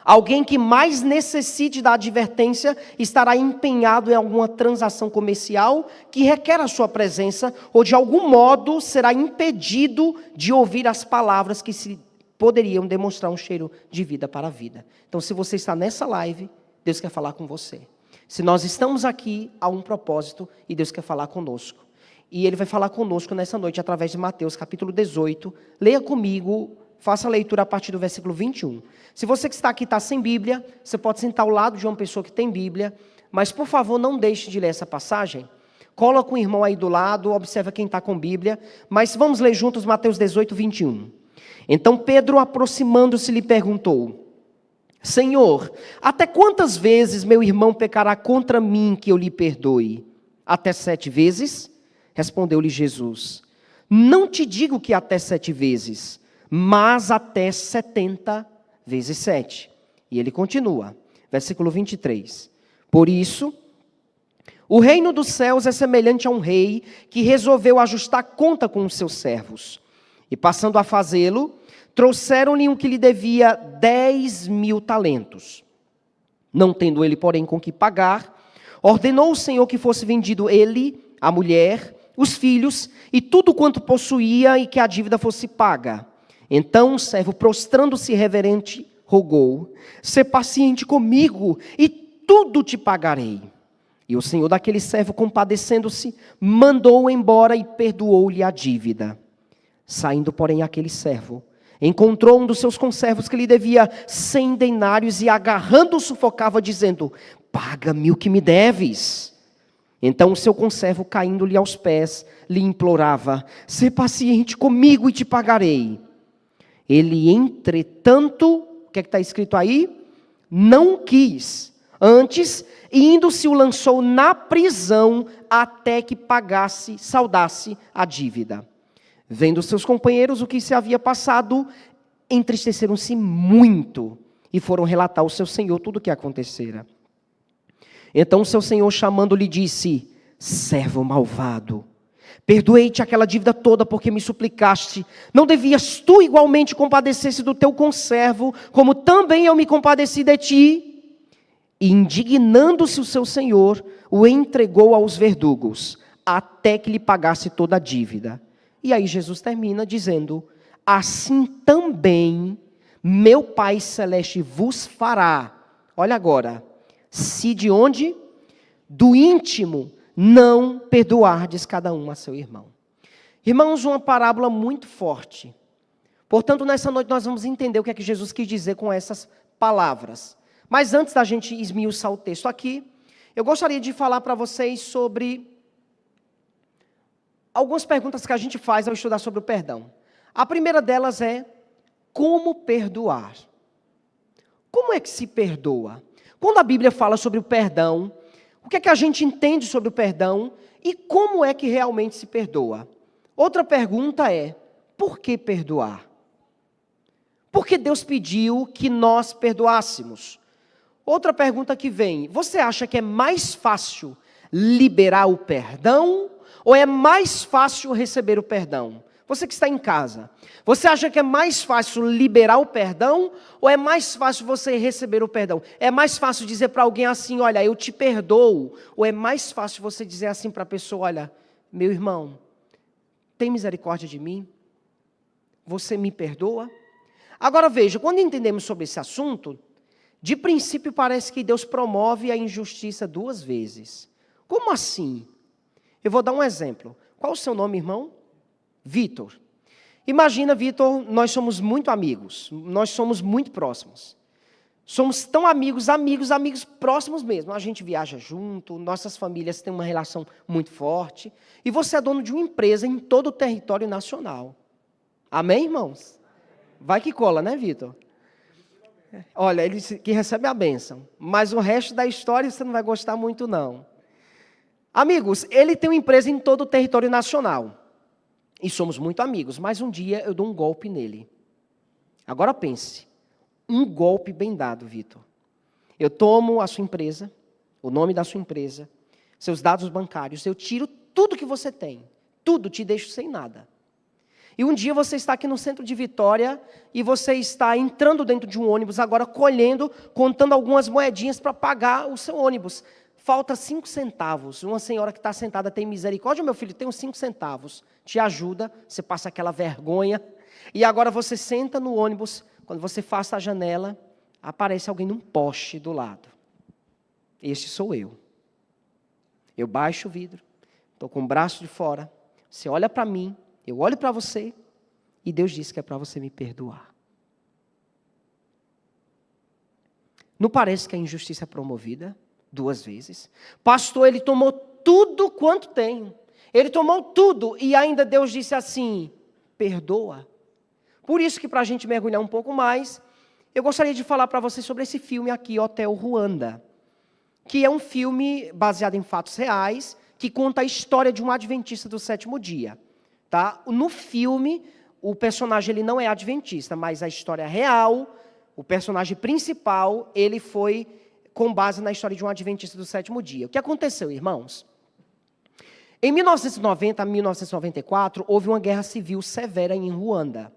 Alguém que mais necessite da advertência estará empenhado em alguma transação comercial que requer a sua presença, ou de algum modo será impedido de ouvir as palavras que se poderiam demonstrar um cheiro de vida para a vida. Então, se você está nessa live, Deus quer falar com você. Se nós estamos aqui, há um propósito e Deus quer falar conosco. E Ele vai falar conosco nessa noite através de Mateus capítulo 18. Leia comigo, faça a leitura a partir do versículo 21. Se você que está aqui está sem Bíblia, você pode sentar ao lado de uma pessoa que tem Bíblia, mas por favor não deixe de ler essa passagem. Coloca um irmão aí do lado, observa quem está com Bíblia, mas vamos ler juntos Mateus 18, 21. Então Pedro, aproximando-se, lhe perguntou: Senhor, até quantas vezes meu irmão pecará contra mim que eu lhe perdoe? Até 7 vezes? Respondeu-lhe Jesus: não te digo que até 7 vezes, mas até 70 vezes 7. E ele continua, versículo 23. Por isso, o reino dos céus é semelhante a um rei que resolveu ajustar conta com os seus servos. E passando a fazê-lo, trouxeram-lhe um que lhe devia 10.000 talentos. Não tendo ele, porém, com que pagar, ordenou o Senhor que fosse vendido ele, a mulher, os filhos e tudo quanto possuía, e que a dívida fosse paga. Então o servo, prostrando-se reverente, rogou: sê paciente comigo, e tudo te pagarei. E o senhor daquele servo, compadecendo-se, mandou-o embora e perdoou-lhe a dívida. Saindo, porém, aquele servo, encontrou um dos seus conservos que lhe devia 100 denários, e agarrando-o sufocava, dizendo: paga-me o que me deves. Então o seu conservo, caindo-lhe aos pés, lhe implorava: sê paciente comigo e te pagarei. Ele, entretanto, o que está escrito aí? Não quis. Antes, indo-se, o lançou na prisão até que pagasse, saldasse a dívida. Vendo seus companheiros o que se havia passado, entristeceram-se muito e foram relatar ao seu senhor tudo o que acontecera. Então seu senhor, chamando-lhe, disse: servo malvado, perdoei-te aquela dívida toda porque me suplicaste. Não devias tu igualmente compadecer-se do teu conservo, como também eu me compadeci de ti? E indignando-se o seu senhor, o entregou aos verdugos, até que lhe pagasse toda a dívida. E aí Jesus termina dizendo: assim também meu Pai Celeste vos fará. Olha agora, se de onde? Do íntimo não perdoardes cada um a seu irmão. Irmãos, uma parábola muito forte. Portanto, nessa noite nós vamos entender o que é que Jesus quis dizer com essas palavras. Mas antes da gente esmiuçar o texto aqui, eu gostaria de falar para vocês sobre algumas perguntas que a gente faz ao estudar sobre o perdão. A primeira delas é: como perdoar? Como é que se perdoa? Quando a Bíblia fala sobre o perdão, o que é que a gente entende sobre o perdão e como é que realmente se perdoa? Outra pergunta é: por que perdoar? Por que Deus pediu que nós perdoássemos? Outra pergunta que vem: você acha que é mais fácil liberar o perdão ou é mais fácil receber o perdão? Você que está em casa, você acha que é mais fácil liberar o perdão ou é mais fácil você receber o perdão? É mais fácil dizer para alguém assim: olha, eu te perdoo? Ou é mais fácil você dizer assim para a pessoa: olha, meu irmão, tem misericórdia de mim? Você me perdoa? Agora veja, quando entendemos sobre esse assunto, de princípio parece que Deus promove a injustiça duas vezes. Como assim? Eu vou dar um exemplo. Qual o seu nome, irmão? Vitor. Imagina, Vitor, nós somos muito amigos, nós somos muito próximos. Somos tão amigos próximos mesmo. A gente viaja junto, nossas famílias têm uma relação muito forte. E você é dono de uma empresa em todo o território nacional. Amém, irmãos? Vai que cola, né, Vitor? Olha, ele que recebe a bênção. Mas o resto da história você não vai gostar muito, não. Amigos, ele tem uma empresa em todo o território nacional. E somos muito amigos, mas um dia eu dou um golpe nele. Agora pense, um golpe bem dado, Vitor. Eu tomo a sua empresa, o nome da sua empresa, seus dados bancários, eu tiro tudo que você tem, tudo, te deixo sem nada. E um dia você está aqui no centro de Vitória e você está entrando dentro de um ônibus, agora colhendo, contando algumas moedinhas para pagar o seu ônibus. Falta 5 centavos. Uma senhora que está sentada tem misericórdia: meu filho, tem uns 5 centavos. Te ajuda, você passa aquela vergonha. E agora você senta no ônibus, quando você afasta a janela, aparece alguém num poste do lado. Este sou eu. Eu baixo o vidro, estou com o braço de fora, você olha para mim, eu olho para você, e Deus disse que é para você me perdoar. Não parece que a injustiça é promovida? 2 vezes. Pastor, ele tomou tudo quanto tem. Ele tomou tudo e ainda Deus disse assim: perdoa. Por isso que para a gente mergulhar um pouco mais, eu gostaria de falar para vocês sobre esse filme aqui, Hotel Ruanda, que é um filme baseado em fatos reais, que conta a história de um adventista do 7º dia. Tá? No filme, o personagem ele não é adventista, mas a história real, o personagem principal, ele foi com base na história de um adventista do 7º dia. O que aconteceu, irmãos? Em 1990 a 1994, houve uma guerra civil severa em Ruanda,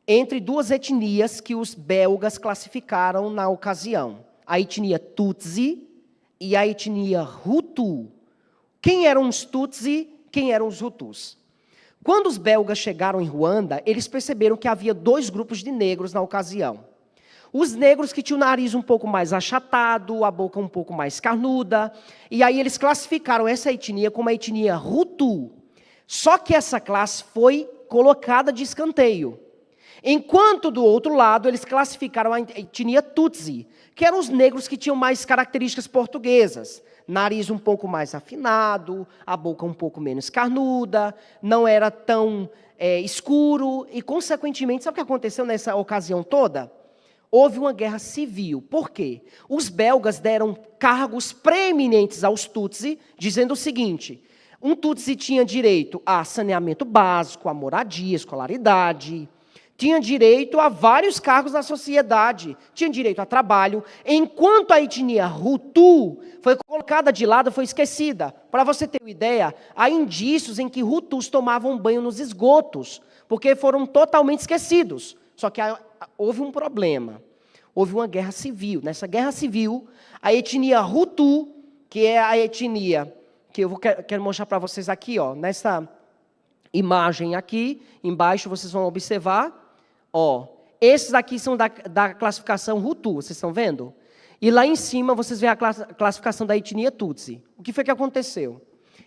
entre 2 etnias que os belgas classificaram na ocasião. A etnia Tutsi e a etnia Hutu. Quem eram os Tutsi? quem eram os Hutus. Quando os belgas chegaram em Ruanda, eles perceberam que havia 2 grupos de negros na ocasião. Os negros que tinham o nariz um pouco mais achatado, a boca um pouco mais carnuda, e aí eles classificaram essa etnia como a etnia Hutu. Só que essa classe foi colocada de escanteio. Enquanto do outro lado, eles classificaram a etnia Tutsi, que eram os negros que tinham mais características portuguesas. Nariz um pouco mais afinado, a boca um pouco menos carnuda, não era tão escuro, e consequentemente, sabe o que aconteceu nessa ocasião toda? Houve uma guerra civil. Por quê? Os belgas deram cargos preeminentes aos Tutsi, dizendo o seguinte: um Tutsi tinha direito a saneamento básico, a moradia, escolaridade, tinha direito a vários cargos na sociedade, tinha direito a trabalho, enquanto a etnia Hutu foi colocada de lado, foi esquecida. Para você ter uma ideia, há indícios em que Hutus tomavam banho nos esgotos, porque foram totalmente esquecidos. Só que houve um problema, houve uma guerra civil. Nessa guerra civil, a etnia Hutu, que é a etnia que eu quero mostrar para vocês aqui, ó, nessa imagem aqui, embaixo vocês vão observar. Ó, esses aqui são da classificação Hutu, vocês estão vendo? E lá em cima vocês veem a classificação da etnia Tutsi. O que foi que aconteceu?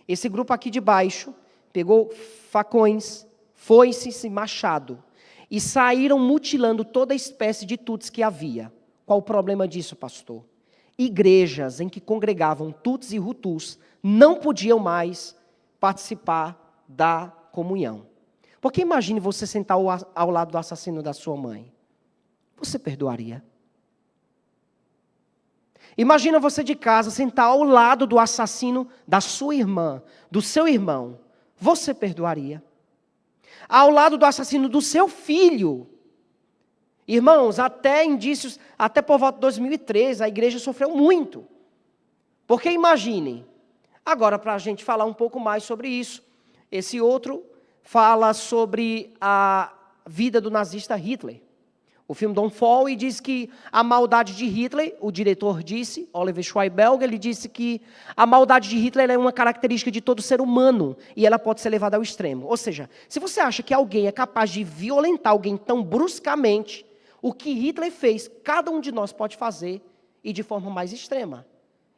Esse grupo aqui de baixo pegou facões, foices e machado e saíram mutilando toda a espécie de Tutsi que havia. Qual o problema disso, pastor? Igrejas em que congregavam Tutsis e Hutus não podiam mais participar da comunhão. Porque imagine você sentar ao lado do assassino da sua mãe. Você perdoaria? Imagina você de casa sentar ao lado do assassino da sua irmã, do seu irmão. Você perdoaria? Ao lado do assassino do seu filho. Irmãos, até indícios, até por volta de 2013, a igreja sofreu muito. Porque imaginem, agora para a gente falar um pouco mais sobre isso, esse outro fala sobre a vida do nazista Hitler. O filme Don't Fall, e diz que a maldade de Hitler, o diretor disse, Oliver Schweibelger, ele disse que a maldade de Hitler é uma característica de todo ser humano e ela pode ser levada ao extremo. Ou seja, se você acha que alguém é capaz de violentar alguém tão bruscamente, o que Hitler fez, cada um de nós pode fazer e de forma mais extrema.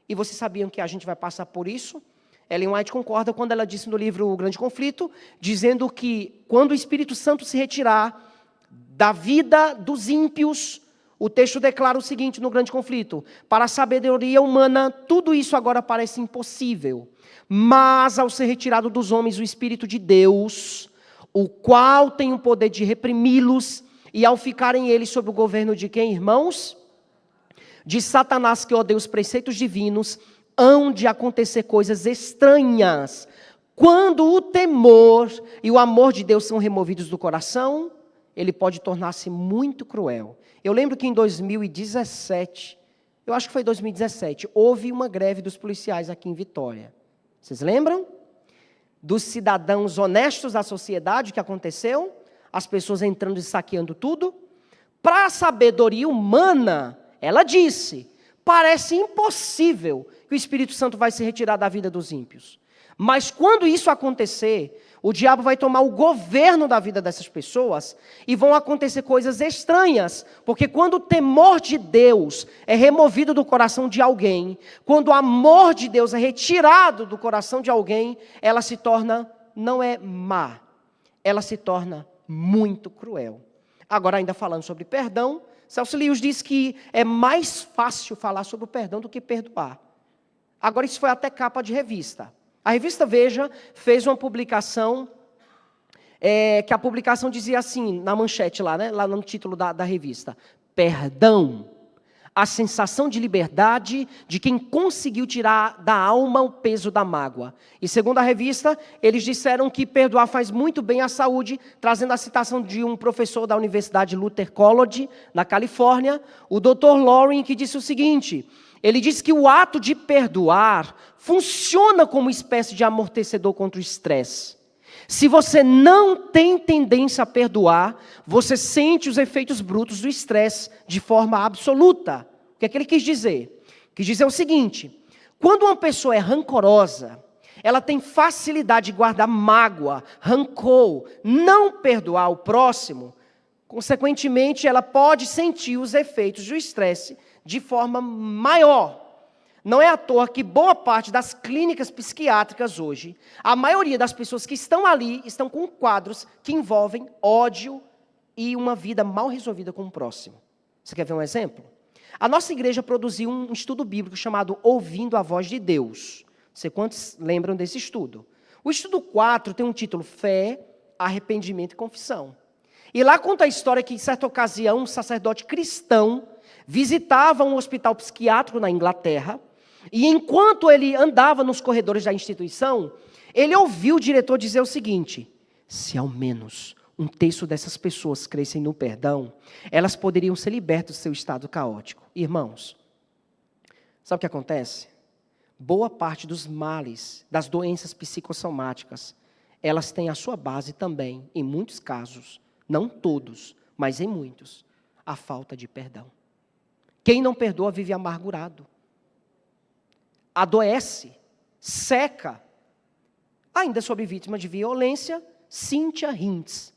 E vocês sabiam que a gente vai passar por isso? Ellen White concorda quando ela disse no livro O Grande Conflito, dizendo que quando o Espírito Santo se retirar da vida dos ímpios, o texto declara o seguinte no Grande Conflito: para a sabedoria humana, tudo isso agora parece impossível, mas ao ser retirado dos homens o Espírito de Deus, o qual tem o poder de reprimi-los, e ao ficarem eles sob o governo de quem, irmãos? De Satanás, que odeia os preceitos divinos, hão de acontecer coisas estranhas. Quando o temor e o amor de Deus são removidos do coração, ele pode tornar-se muito cruel. Eu lembro que em 2017, eu acho que foi 2017, houve uma greve dos policiais aqui em Vitória. Vocês lembram? Dos cidadãos honestos da sociedade que aconteceu? As pessoas entrando e saqueando tudo? Para a sabedoria humana, ela disse, parece impossível que o Espírito Santo vai se retirar da vida dos ímpios. Mas quando isso acontecer, o diabo vai tomar o governo da vida dessas pessoas e vão acontecer coisas estranhas, porque quando o temor de Deus é removido do coração de alguém, quando o amor de Deus é retirado do coração de alguém, ela se torna, não é má, ela se torna muito cruel. Agora, ainda falando sobre perdão, C.S. Lewis diz que é mais fácil falar sobre o perdão do que perdoar. Agora, isso foi até capa de revista. A revista Veja fez uma publicação, que a publicação dizia assim, na manchete lá, né, lá no título da revista: perdão, a sensação de liberdade de quem conseguiu tirar da alma o peso da mágoa. E segundo a revista, eles disseram que perdoar faz muito bem à saúde, trazendo a citação de um professor da Universidade Luther College, na Califórnia, o Dr. Loring, que disse o seguinte: ele disse que o ato de perdoar funciona como espécie de amortecedor contra o estresse. Se você não tem tendência a perdoar, você sente os efeitos brutos do estresse de forma absoluta. O que é que ele quis dizer? Quis dizer o seguinte: quando uma pessoa é rancorosa, ela tem facilidade de guardar mágoa, rancor, não perdoar o próximo, consequentemente, ela pode sentir os efeitos do estresse de forma maior. Não é à toa que boa parte das clínicas psiquiátricas hoje, a maioria das pessoas que estão ali, estão com quadros que envolvem ódio e uma vida mal resolvida com o próximo. Você quer ver um exemplo? A nossa igreja produziu um estudo bíblico chamado Ouvindo a Voz de Deus. Não sei quantos lembram desse estudo. O estudo 4 tem um título Fé, Arrependimento e Confissão. E lá conta a história que, em certa ocasião, um sacerdote cristão visitava um hospital psiquiátrico na Inglaterra, e enquanto ele andava nos corredores da instituição, ele ouviu o diretor dizer o seguinte: se ao menos um terço dessas pessoas crescem no perdão, elas poderiam ser libertas do seu estado caótico. Irmãos, sabe o que acontece? Boa parte dos males, das doenças psicossomáticas, elas têm a sua base também, em muitos casos, não todos, mas em muitos, a falta de perdão. Quem não perdoa vive amargurado, adoece, seca. Ainda sobre vítima de violência, Cynthia Hinds,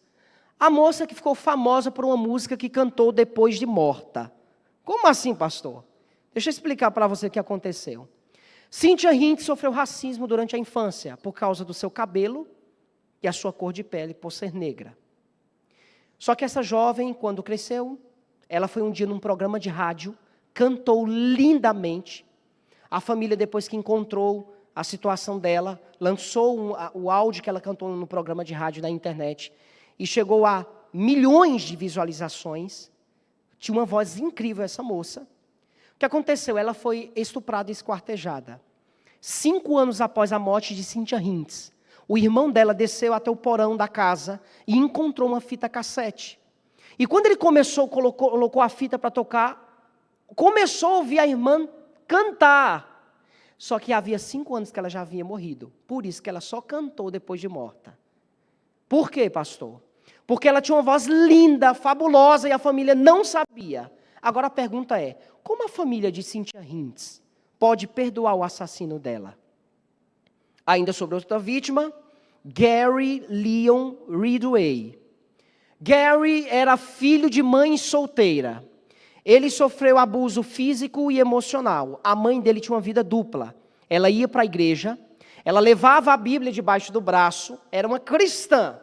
a moça que ficou famosa por uma música que cantou depois de morta. Como assim, pastor? Deixa eu explicar para você o que aconteceu. Cynthia Hinds sofreu racismo durante a infância, por causa do seu cabelo e a sua cor de pele, por ser negra. Só que essa jovem, quando cresceu, ela foi um dia num programa de rádio, cantou lindamente. A família, depois que encontrou a situação dela, lançou o áudio que ela cantou no programa de rádio na internet, e chegou a milhões de visualizações. Tinha uma voz incrível essa moça. O que aconteceu? Ela foi estuprada e esquartejada. 5 anos após a morte de Cynthia Hinds, o irmão dela desceu até o porão da casa e encontrou uma fita cassete. E quando ele colocou a fita para tocar, começou a ouvir a irmã cantar. Só que havia 5 anos que ela já havia morrido. Por isso que ela só cantou depois de morta. Por quê, pastor? Porque ela tinha uma voz linda, fabulosa, e a família não sabia. Agora a pergunta é, como a família de Cynthia Hinds pode perdoar o assassino dela? Ainda sobre outra vítima, Gary Leon Ridgway. Gary era filho de mãe solteira. Ele sofreu abuso físico e emocional. A mãe dele tinha uma vida dupla. Ela ia para a igreja, ela levava a Bíblia debaixo do braço, era uma cristã.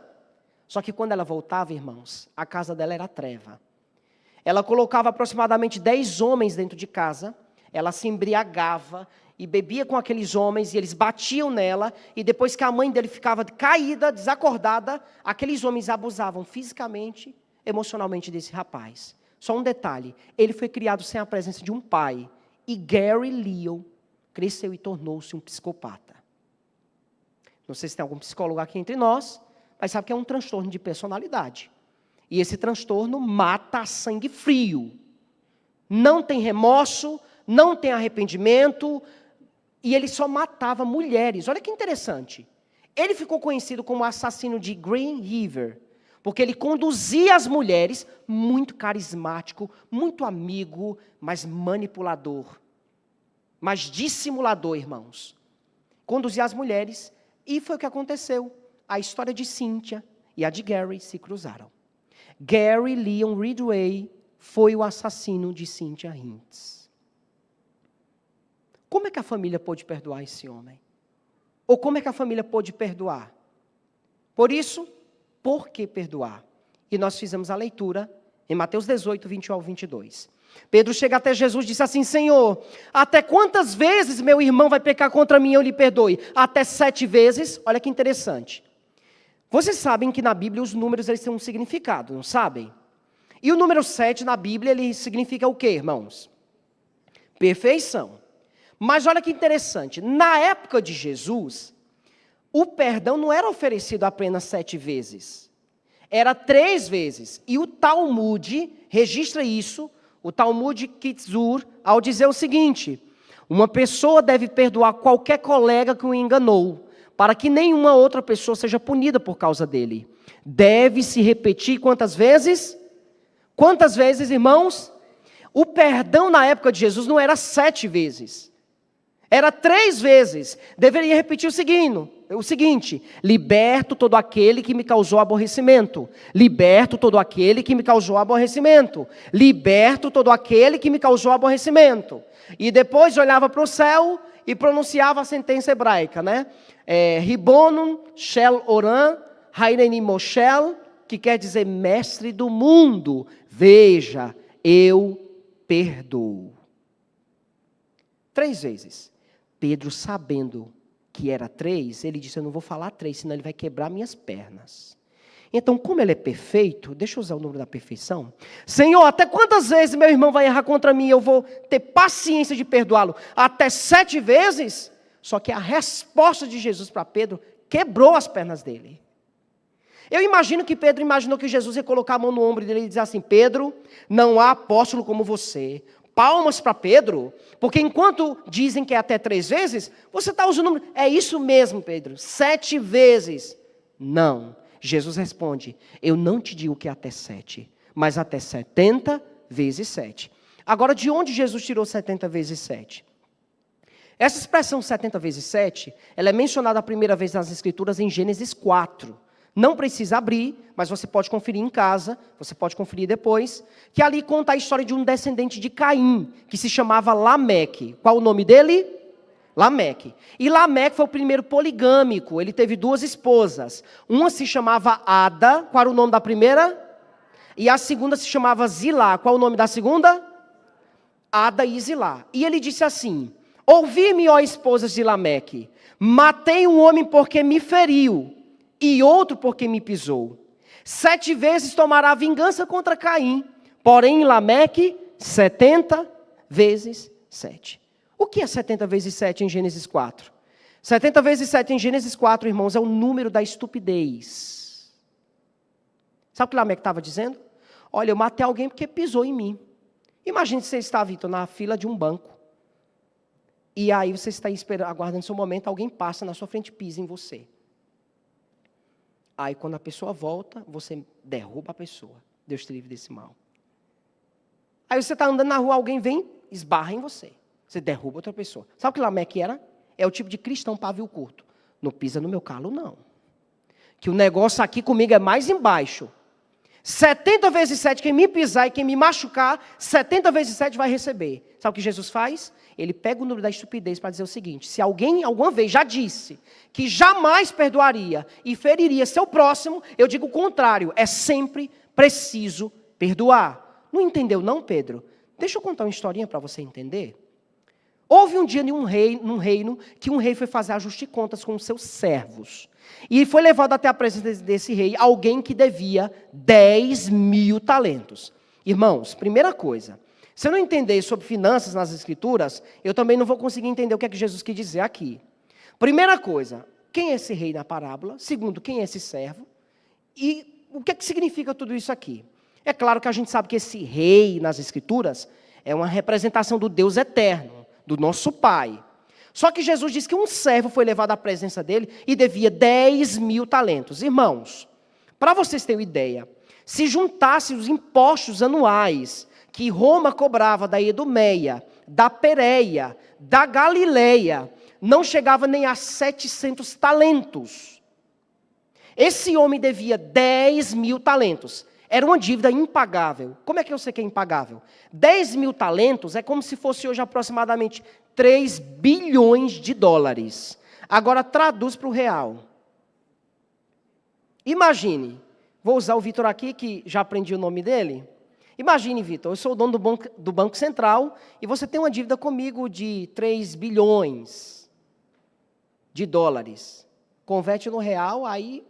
Só que quando ela voltava, irmãos, a casa dela era treva. Ela colocava aproximadamente 10 homens dentro de casa, ela se embriagava e bebia com aqueles homens, e eles batiam nela, e depois que a mãe dele ficava caída, desacordada, aqueles homens abusavam fisicamente, emocionalmente desse rapaz. Só um detalhe, ele foi criado sem a presença de um pai, e Gary Leon cresceu e tornou-se um psicopata. Não sei se tem algum psicólogo aqui entre nós, mas sabe que é um transtorno de personalidade. E esse transtorno mata a sangue frio. Não tem remorso, não tem arrependimento, e ele só matava mulheres. Olha que interessante. Ele ficou conhecido como assassino de Green River, porque ele conduzia as mulheres, muito carismático, muito amigo, mas manipulador. Mas dissimulador, irmãos. Conduzia as mulheres, e foi o que aconteceu. A história de Cynthia e a de Gary se cruzaram. Gary Leon Ridgway foi o assassino de Cynthia Hinds. Como é que a família pôde perdoar esse homem? Ou como é que a família pôde perdoar? Por isso, por que perdoar? E nós fizemos a leitura em Mateus 18, 21 ao 22. Pedro chega até Jesus e disse assim: Senhor, até quantas vezes meu irmão vai pecar contra mim e eu lhe perdoe? Até 7 vezes? Olha que interessante. Vocês sabem que na Bíblia os números eles têm um significado, não sabem? E o número 7 na Bíblia, ele significa o quê, irmãos? Perfeição. Mas olha que interessante, na época de Jesus, o perdão não era oferecido apenas 7 vezes. Era 3 vezes. E o Talmud registra isso, o Talmud Kitzur, ao dizer o seguinte: uma pessoa deve perdoar qualquer colega que o enganou, para que nenhuma outra pessoa seja punida por causa dele. Deve se repetir quantas vezes? Quantas vezes, irmãos? O perdão na época de Jesus não era 7 vezes. Era 3 vezes. Deveria repetir o seguinte: liberto todo aquele que me causou aborrecimento. Liberto todo aquele que me causou aborrecimento. Liberto todo aquele que me causou aborrecimento. E depois olhava para o céu e pronunciava a sentença hebraica, né? Ribonum shel oram haireni moshel, que quer dizer mestre do mundo. Veja, eu perdoo. 3 vezes. Pedro, sabendo que era 3, ele disse: eu não vou falar 3, senão ele vai quebrar minhas pernas. Então, como ele é perfeito, deixa eu usar o número da perfeição. Senhor, até quantas vezes meu irmão vai errar contra mim? Eu vou ter paciência de perdoá-lo? Até 7 vezes? Só que a resposta de Jesus para Pedro quebrou as pernas dele. Eu imagino que Pedro imaginou que Jesus ia colocar a mão no ombro dele e dizer assim: Pedro, não há apóstolo como você. Palmas para Pedro, porque enquanto dizem que é até 3 vezes, você está usando o número. É isso mesmo, Pedro, 7 vezes. Não. Jesus responde: eu não te digo que é até 7, mas até 70 vezes 7. Agora, de onde Jesus tirou 70 vezes 7? Essa expressão 70 vezes 7, ela é mencionada a primeira vez nas Escrituras em Gênesis 4. Não precisa abrir, mas você pode conferir em casa, você pode conferir depois, que ali conta a história de um descendente de Caim, que se chamava Lameque. Qual o nome dele? Lameque. E Lameque foi o primeiro poligâmico, ele teve 2 esposas. Uma se chamava Ada, qual era o nome da primeira? E a segunda se chamava Zilá, qual o nome da segunda? Ada e Zilá. E ele disse assim: ouvi-me, ó esposas de Lameque, matei um homem porque me feriu, e outro porque me pisou. 7 vezes tomará vingança contra Caim, porém em Lameque, 70 vezes 7. O que é 70 vezes 7 em Gênesis 4? 70 vezes 7 em Gênesis 4, irmãos, é o número da estupidez. Sabe o que Lameque estava dizendo? Olha, eu matei alguém porque pisou em mim. Imagine se você está, Vitor, na fila de um banco. E aí você está aguardando seu momento, alguém passa na sua frente e pisa em você. Aí quando a pessoa volta, você derruba a pessoa. Deus te livre desse mal. Aí você está andando na rua, alguém vem, esbarra em você. Você derruba outra pessoa. Sabe o que Lameque era? É o tipo de cristão pavio curto. Não pisa no meu calo, não. Que o negócio aqui comigo é mais embaixo. 70 vezes 7, quem me pisar e quem me machucar, 70 vezes 7 vai receber. Sabe o que Jesus faz? Ele pega o número da estupidez para dizer o seguinte: se alguém alguma vez já disse que jamais perdoaria e feriria seu próximo, eu digo o contrário, é sempre preciso perdoar. Não entendeu não, Pedro? Deixa eu contar uma historinha para você entender. Houve um dia num reino que um rei foi fazer ajuste de contas com os seus servos. E foi levado até a presença desse rei alguém que devia 10.000 talentos. Irmãos, primeira coisa, se eu não entender sobre finanças nas Escrituras, eu também não vou conseguir entender o que é que Jesus quis dizer aqui. Primeira coisa, quem é esse rei na parábola? Segundo, quem é esse servo? E o que é que significa tudo isso aqui? É claro que a gente sabe que esse rei nas Escrituras é uma representação do Deus eterno, do nosso Pai. Só que Jesus diz que um servo foi levado à presença dele e devia 10.000 talentos. Irmãos, para vocês terem uma ideia, se juntasse os impostos anuais que Roma cobrava da Edomeia, da Pérea, da Galileia, não chegava nem a 700 talentos. Esse homem devia 10.000 talentos. Era uma dívida impagável. Como é que eu sei que é impagável? 10.000 talentos é como se fosse hoje aproximadamente 3 bilhões de dólares. Agora traduz para o real. Imagine, vou usar o Vitor aqui, que já aprendi o nome dele. Imagine, Vitor, eu sou o dono do Banco Central e você tem uma dívida comigo de 3 bilhões de dólares. Converte no real, aí,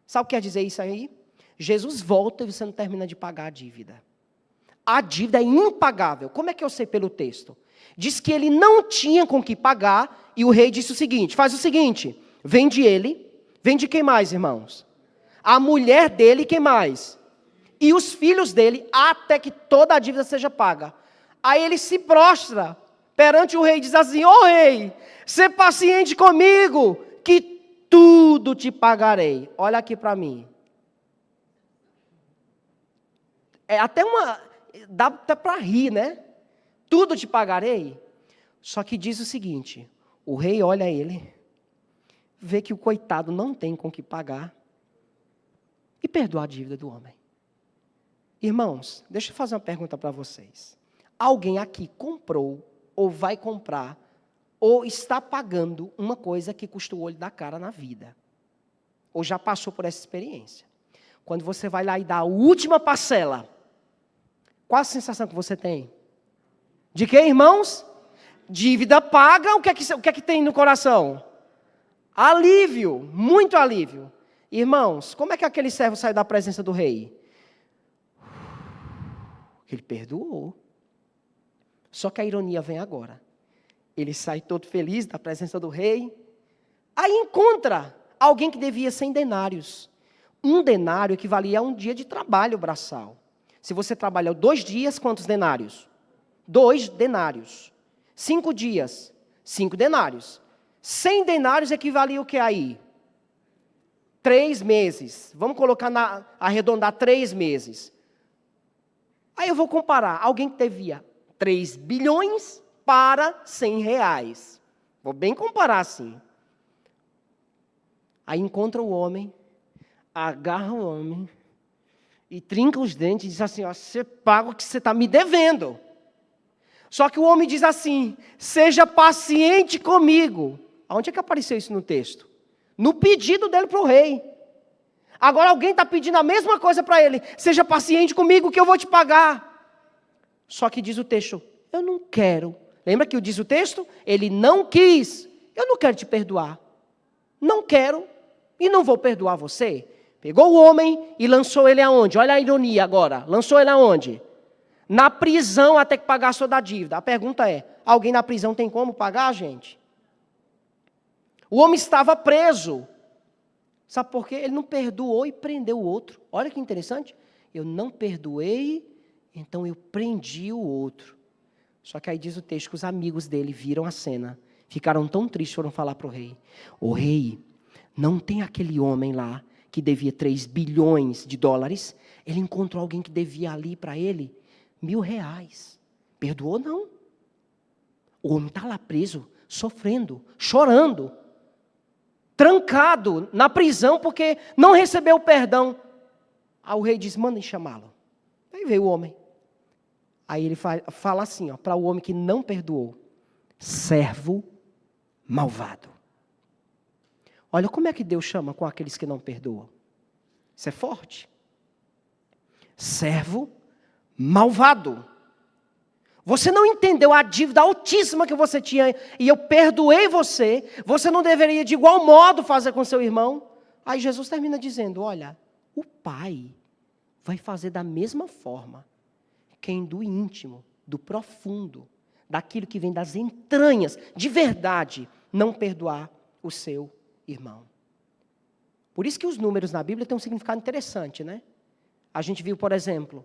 sabe o que quer dizer isso aí? Jesus volta e você não termina de pagar a dívida. A dívida é impagável. Como é que eu sei pelo texto? Diz que ele não tinha com que pagar e o rei disse o seguinte, faz o seguinte, vende ele, vende quem mais, irmãos? A mulher dele, quem mais? E os filhos dele, até que toda a dívida seja paga. Aí ele se prostra perante o rei e diz assim, ô rei, ser paciente comigo, que tudo te pagarei. Olha aqui para mim. Dá até para rir, né? Tudo te pagarei. Só que diz o seguinte, O rei olha ele, vê que o coitado não tem com que pagar e perdoa a dívida do homem. Irmãos, deixa eu fazer uma pergunta para vocês. Alguém aqui comprou ou vai comprar ou está pagando uma coisa que custa o olho da cara na vida? Ou já passou por essa experiência? Quando você vai lá e dá a última parcela, qual a sensação que você tem? De que, irmãos? Dívida paga, o que é que tem no coração? Alívio, muito alívio. Irmãos, como é que aquele servo saiu da presença do rei? Ele perdoou. Só que a ironia vem agora. Ele sai todo feliz da presença do rei. Aí encontra alguém que devia 100 denários. 1 denário equivalia a 1 dia de trabalho braçal. Se você trabalhou 2 dias, quantos denários? 2 denários. 5 dias, 5 denários. 100 denários equivalia o que aí? 3 meses. Vamos colocar, arredondar 3 meses. Aí eu vou comparar. Alguém que devia 3 bilhões para 100 reais. Vou bem comparar assim. Aí encontra o homem, agarra o homem e trinca os dentes e diz assim, ó, você paga o que você está me devendo. Só que o homem diz assim, seja paciente comigo. Aonde é que apareceu isso no texto? No pedido dele para o rei. Agora alguém está pedindo a mesma coisa para ele. Seja paciente comigo que eu vou te pagar. Só que diz o texto, eu não quero. Lembra que diz o texto? Ele não quis. Eu não quero te perdoar. Não quero e não vou perdoar você. Pegou o homem e lançou ele aonde? Olha a ironia agora. Lançou ele aonde? Na prisão até que pagasse toda a dívida. A pergunta é, alguém na prisão tem como pagar, gente? O homem estava preso. Sabe por quê? Ele não perdoou e prendeu o outro. Olha que interessante. Eu não perdoei, então eu prendi o outro. Só que aí diz o texto que os amigos dele viram a cena. Ficaram tão tristes, foram falar para o rei. O rei, não tem aquele homem lá que devia 3 bilhões de dólares? Ele encontrou alguém que devia ali para ele 1.000 reais. Perdoou não. O homem está lá preso, sofrendo, chorando. Trancado na prisão porque não recebeu o perdão. Aí o rei diz, mandem chamá-lo. Aí veio o homem. Aí ele fala assim, para o homem que não perdoou. Servo malvado. Olha como é que Deus chama com aqueles que não perdoam. Isso é forte. Servo malvado. Você não entendeu a dívida altíssima que você tinha e eu perdoei você. Você não deveria de igual modo fazer com seu irmão. Aí Jesus termina dizendo, olha, o Pai vai fazer da mesma forma. Quem do íntimo, do profundo, daquilo que vem das entranhas, de verdade, não perdoar o seu irmão. Por isso que os números na Bíblia têm um significado interessante, né? A gente viu, por exemplo,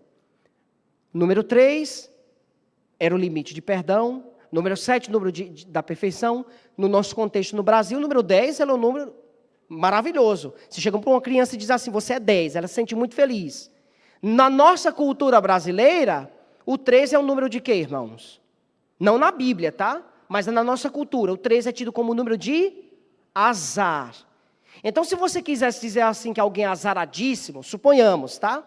número 3 era o limite de perdão, número 7, número da perfeição. No nosso contexto no Brasil, o número 10 é um número maravilhoso. Se chega para uma criança e diz assim, você é 10, ela se sente muito feliz. Na nossa cultura brasileira, o 13 é um número de quê, irmãos? Não na Bíblia, tá? Mas na nossa cultura, o 13 é tido como um número de azar. Então, se você quisesse dizer assim que alguém é azaradíssimo, suponhamos, tá?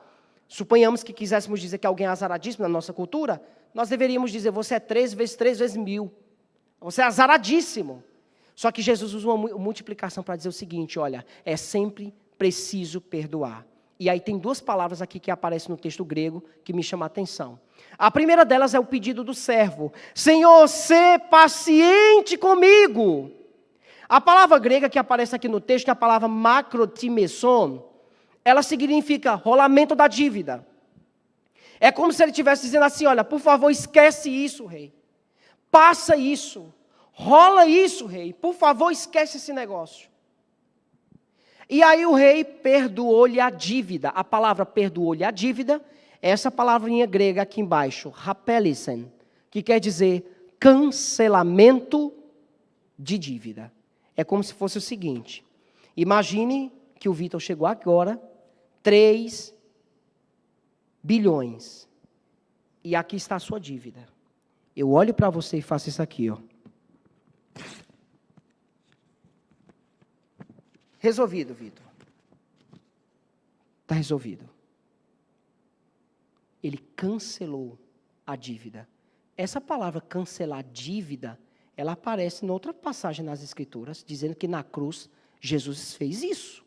Suponhamos que quiséssemos dizer que alguém é azaradíssimo na nossa cultura, nós deveríamos dizer, você é 13 vezes 3 vezes 1000. Você é azaradíssimo. Só que Jesus usa uma multiplicação para dizer o seguinte, olha, é sempre preciso perdoar. E aí tem 2 palavras aqui que aparecem no texto grego que me chamam a atenção. A primeira delas é o pedido do servo. Senhor, sê paciente comigo. A palavra grega que aparece aqui no texto é a palavra makrotimeson. Ela significa rolamento da dívida. É como se ele estivesse dizendo assim, olha, por favor, esquece isso, rei. Passa isso. Rola isso, rei. Por favor, esquece esse negócio. E aí o rei perdoou-lhe a dívida. A palavra perdoou-lhe a dívida, essa palavrinha grega aqui embaixo, rapelisen, que quer dizer cancelamento de dívida. É como se fosse o seguinte, imagine que o Vitor chegou agora, 3 bilhões, e aqui está a sua dívida. Eu olho para você e faço isso aqui, ó. Resolvido, Vitor. Está resolvido. Ele cancelou a dívida. Essa palavra cancelar dívida, ela aparece em outra passagem nas Escrituras, dizendo que na cruz Jesus fez isso.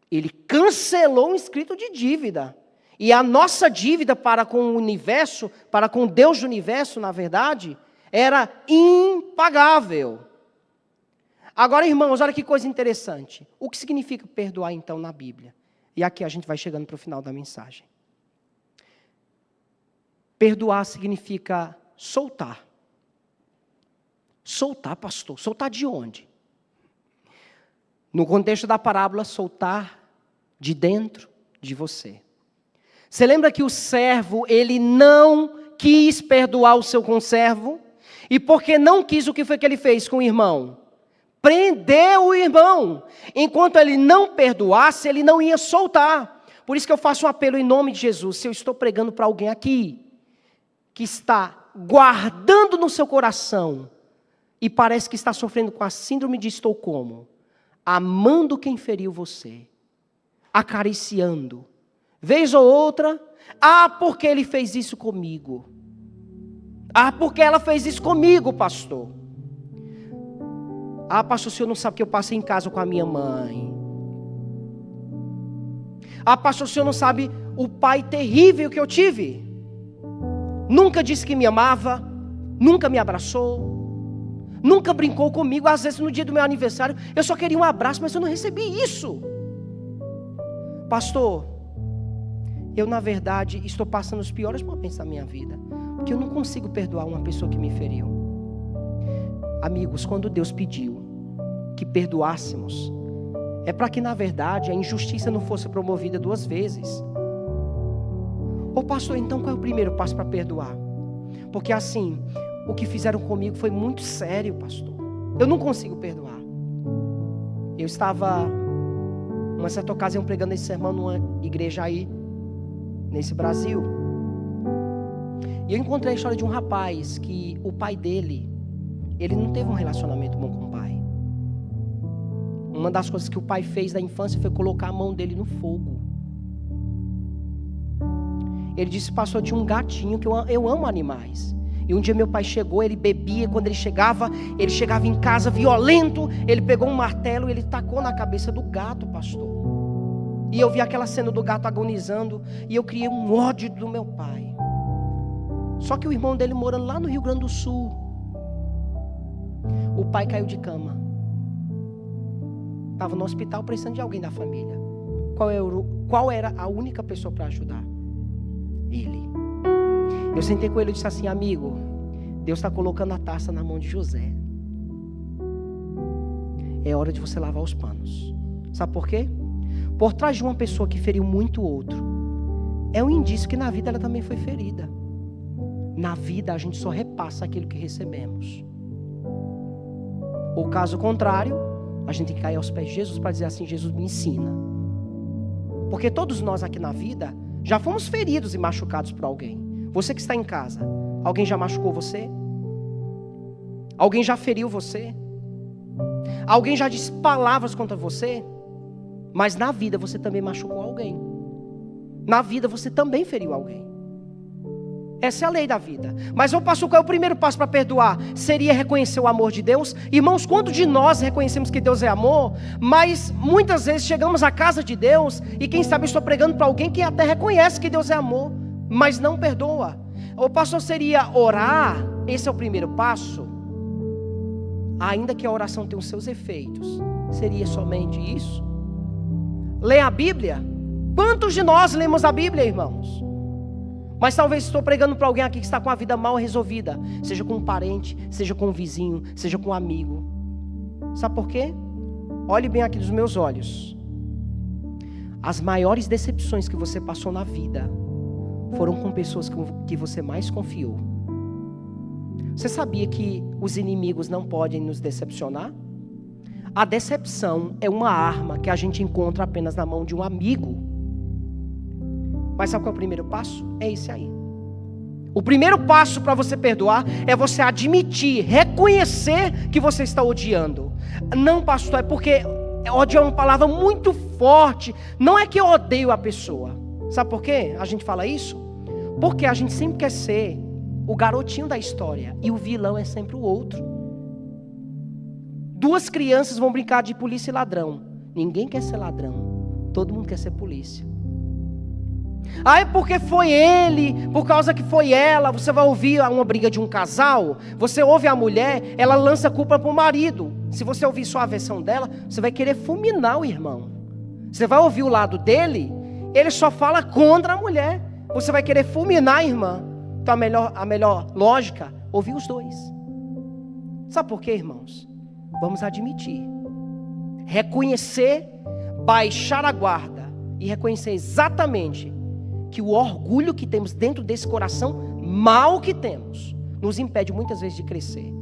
Ele cancelou um escrito de dívida. E a nossa dívida para com o universo, para com Deus do universo, na verdade, era impagável. Agora, irmãos, olha que coisa interessante. O que significa perdoar, então, na Bíblia? E aqui a gente vai chegando para o final da mensagem. Perdoar significa soltar. Soltar, pastor. Soltar de onde? No contexto da parábola, soltar de dentro de você. Você lembra que o servo, ele não quis perdoar o seu conservo? E porque não quis, o que foi que ele fez com o irmão? Prendeu o irmão. Enquanto ele não perdoasse, ele não ia soltar. Por isso que eu faço um apelo em nome de Jesus. Se eu estou pregando para alguém aqui, que está guardando no seu coração, e parece que está sofrendo com a síndrome de Estocolmo, amando quem feriu você, acariciando, vez ou outra, porque ele fez isso comigo. Porque ela fez isso comigo, pastor. Pastor, o senhor não sabe que eu passei em casa com a minha mãe. Pastor, o senhor não sabe o pai terrível que eu tive. Nunca disse que me amava, nunca me abraçou, nunca brincou comigo. Às vezes no dia do meu aniversário, eu só queria um abraço, mas eu não recebi isso. Pastor, eu na verdade estou passando os piores momentos da minha vida, porque eu não consigo perdoar uma pessoa que me feriu. Amigos, quando Deus pediu que perdoássemos, é para que na verdade a injustiça não fosse promovida duas vezes. Pastor, então qual é o primeiro passo para perdoar? Porque assim, o que fizeram comigo foi muito sério, pastor. Eu não consigo perdoar. Eu estava, uma certa ocasião, pregando esse sermão numa igreja aí, nesse Brasil. E eu encontrei a história de um rapaz que o pai dele, ele não teve um relacionamento bom com o pai. Uma das coisas que o pai fez na infância foi colocar a mão dele no fogo. Ele disse, pastor, tinha um gatinho, que eu amo animais. E um dia meu pai chegou, ele bebia, quando ele chegava em casa violento, ele pegou um martelo e ele tacou na cabeça do gato, pastor. E eu vi aquela cena do gato agonizando, e eu criei um ódio do meu pai. Só que o irmão dele morando lá no Rio Grande do Sul, o pai caiu de cama. Estava no hospital precisando de alguém da família. Qual era a única pessoa para ajudar? Ele. Eu sentei com ele e disse assim, amigo, Deus está colocando a taça na mão de José. É hora de você lavar os panos. Sabe por quê? Por trás de uma pessoa que feriu muito o outro, é um indício que na vida ela também foi ferida. Na vida a gente só repassa aquilo que recebemos. Ou caso contrário, a gente tem que cair aos pés de Jesus para dizer assim, Jesus me ensina. Porque todos nós aqui na vida já fomos feridos e machucados por alguém. Você que está em casa, alguém já machucou você? Alguém já feriu você? Alguém já disse palavras contra você? Mas na vida você também machucou alguém. Na vida você também feriu alguém. Essa é a lei da vida. Mas pastor, qual é o primeiro passo para perdoar? Seria reconhecer o amor de Deus? Irmãos, quanto de nós reconhecemos que Deus é amor? Mas muitas vezes chegamos à casa de Deus e quem sabe eu estou pregando para alguém que até reconhece que Deus é amor, mas não perdoa. O pastor, seria orar? Esse é o primeiro passo? Ainda que a oração tenha os seus efeitos, seria somente isso? Ler a Bíblia? Quantos de nós lemos a Bíblia, irmãos? Mas talvez estou pregando para alguém aqui que está com a vida mal resolvida, seja com um parente, seja com um vizinho, seja com um amigo. Sabe por quê? Olhe bem aqui nos meus olhos. As maiores decepções que você passou na vida foram com pessoas que você mais confiou. Você sabia que os inimigos não podem nos decepcionar? A decepção é uma arma que a gente encontra apenas na mão de um amigo. Mas sabe qual é o primeiro passo? É esse aí. O primeiro passo para você perdoar é você admitir, reconhecer que você está odiando. Não, pastor, é porque Ódio é uma palavra muito forte. Não é que eu odeio a pessoa. Sabe por quê a gente fala isso? Porque a gente sempre quer ser o garotinho da história e o vilão é sempre o outro. Duas crianças vão brincar de polícia e ladrão. Ninguém quer ser ladrão. Todo mundo quer ser polícia. É porque foi ele, por causa que foi ela. Você vai ouvir uma briga de um casal, você ouve a mulher, ela lança a culpa para o marido. Se você ouvir só a versão dela, você vai querer fulminar o irmão. Você vai ouvir o lado dele, ele só fala contra a mulher. Você vai querer fulminar a irmã. Então a melhor lógica, ouvir os dois. Sabe por quê, irmãos? Vamos admitir, reconhecer, baixar a guarda e reconhecer exatamente que o orgulho que temos dentro desse coração mal que temos nos impede muitas vezes de crescer.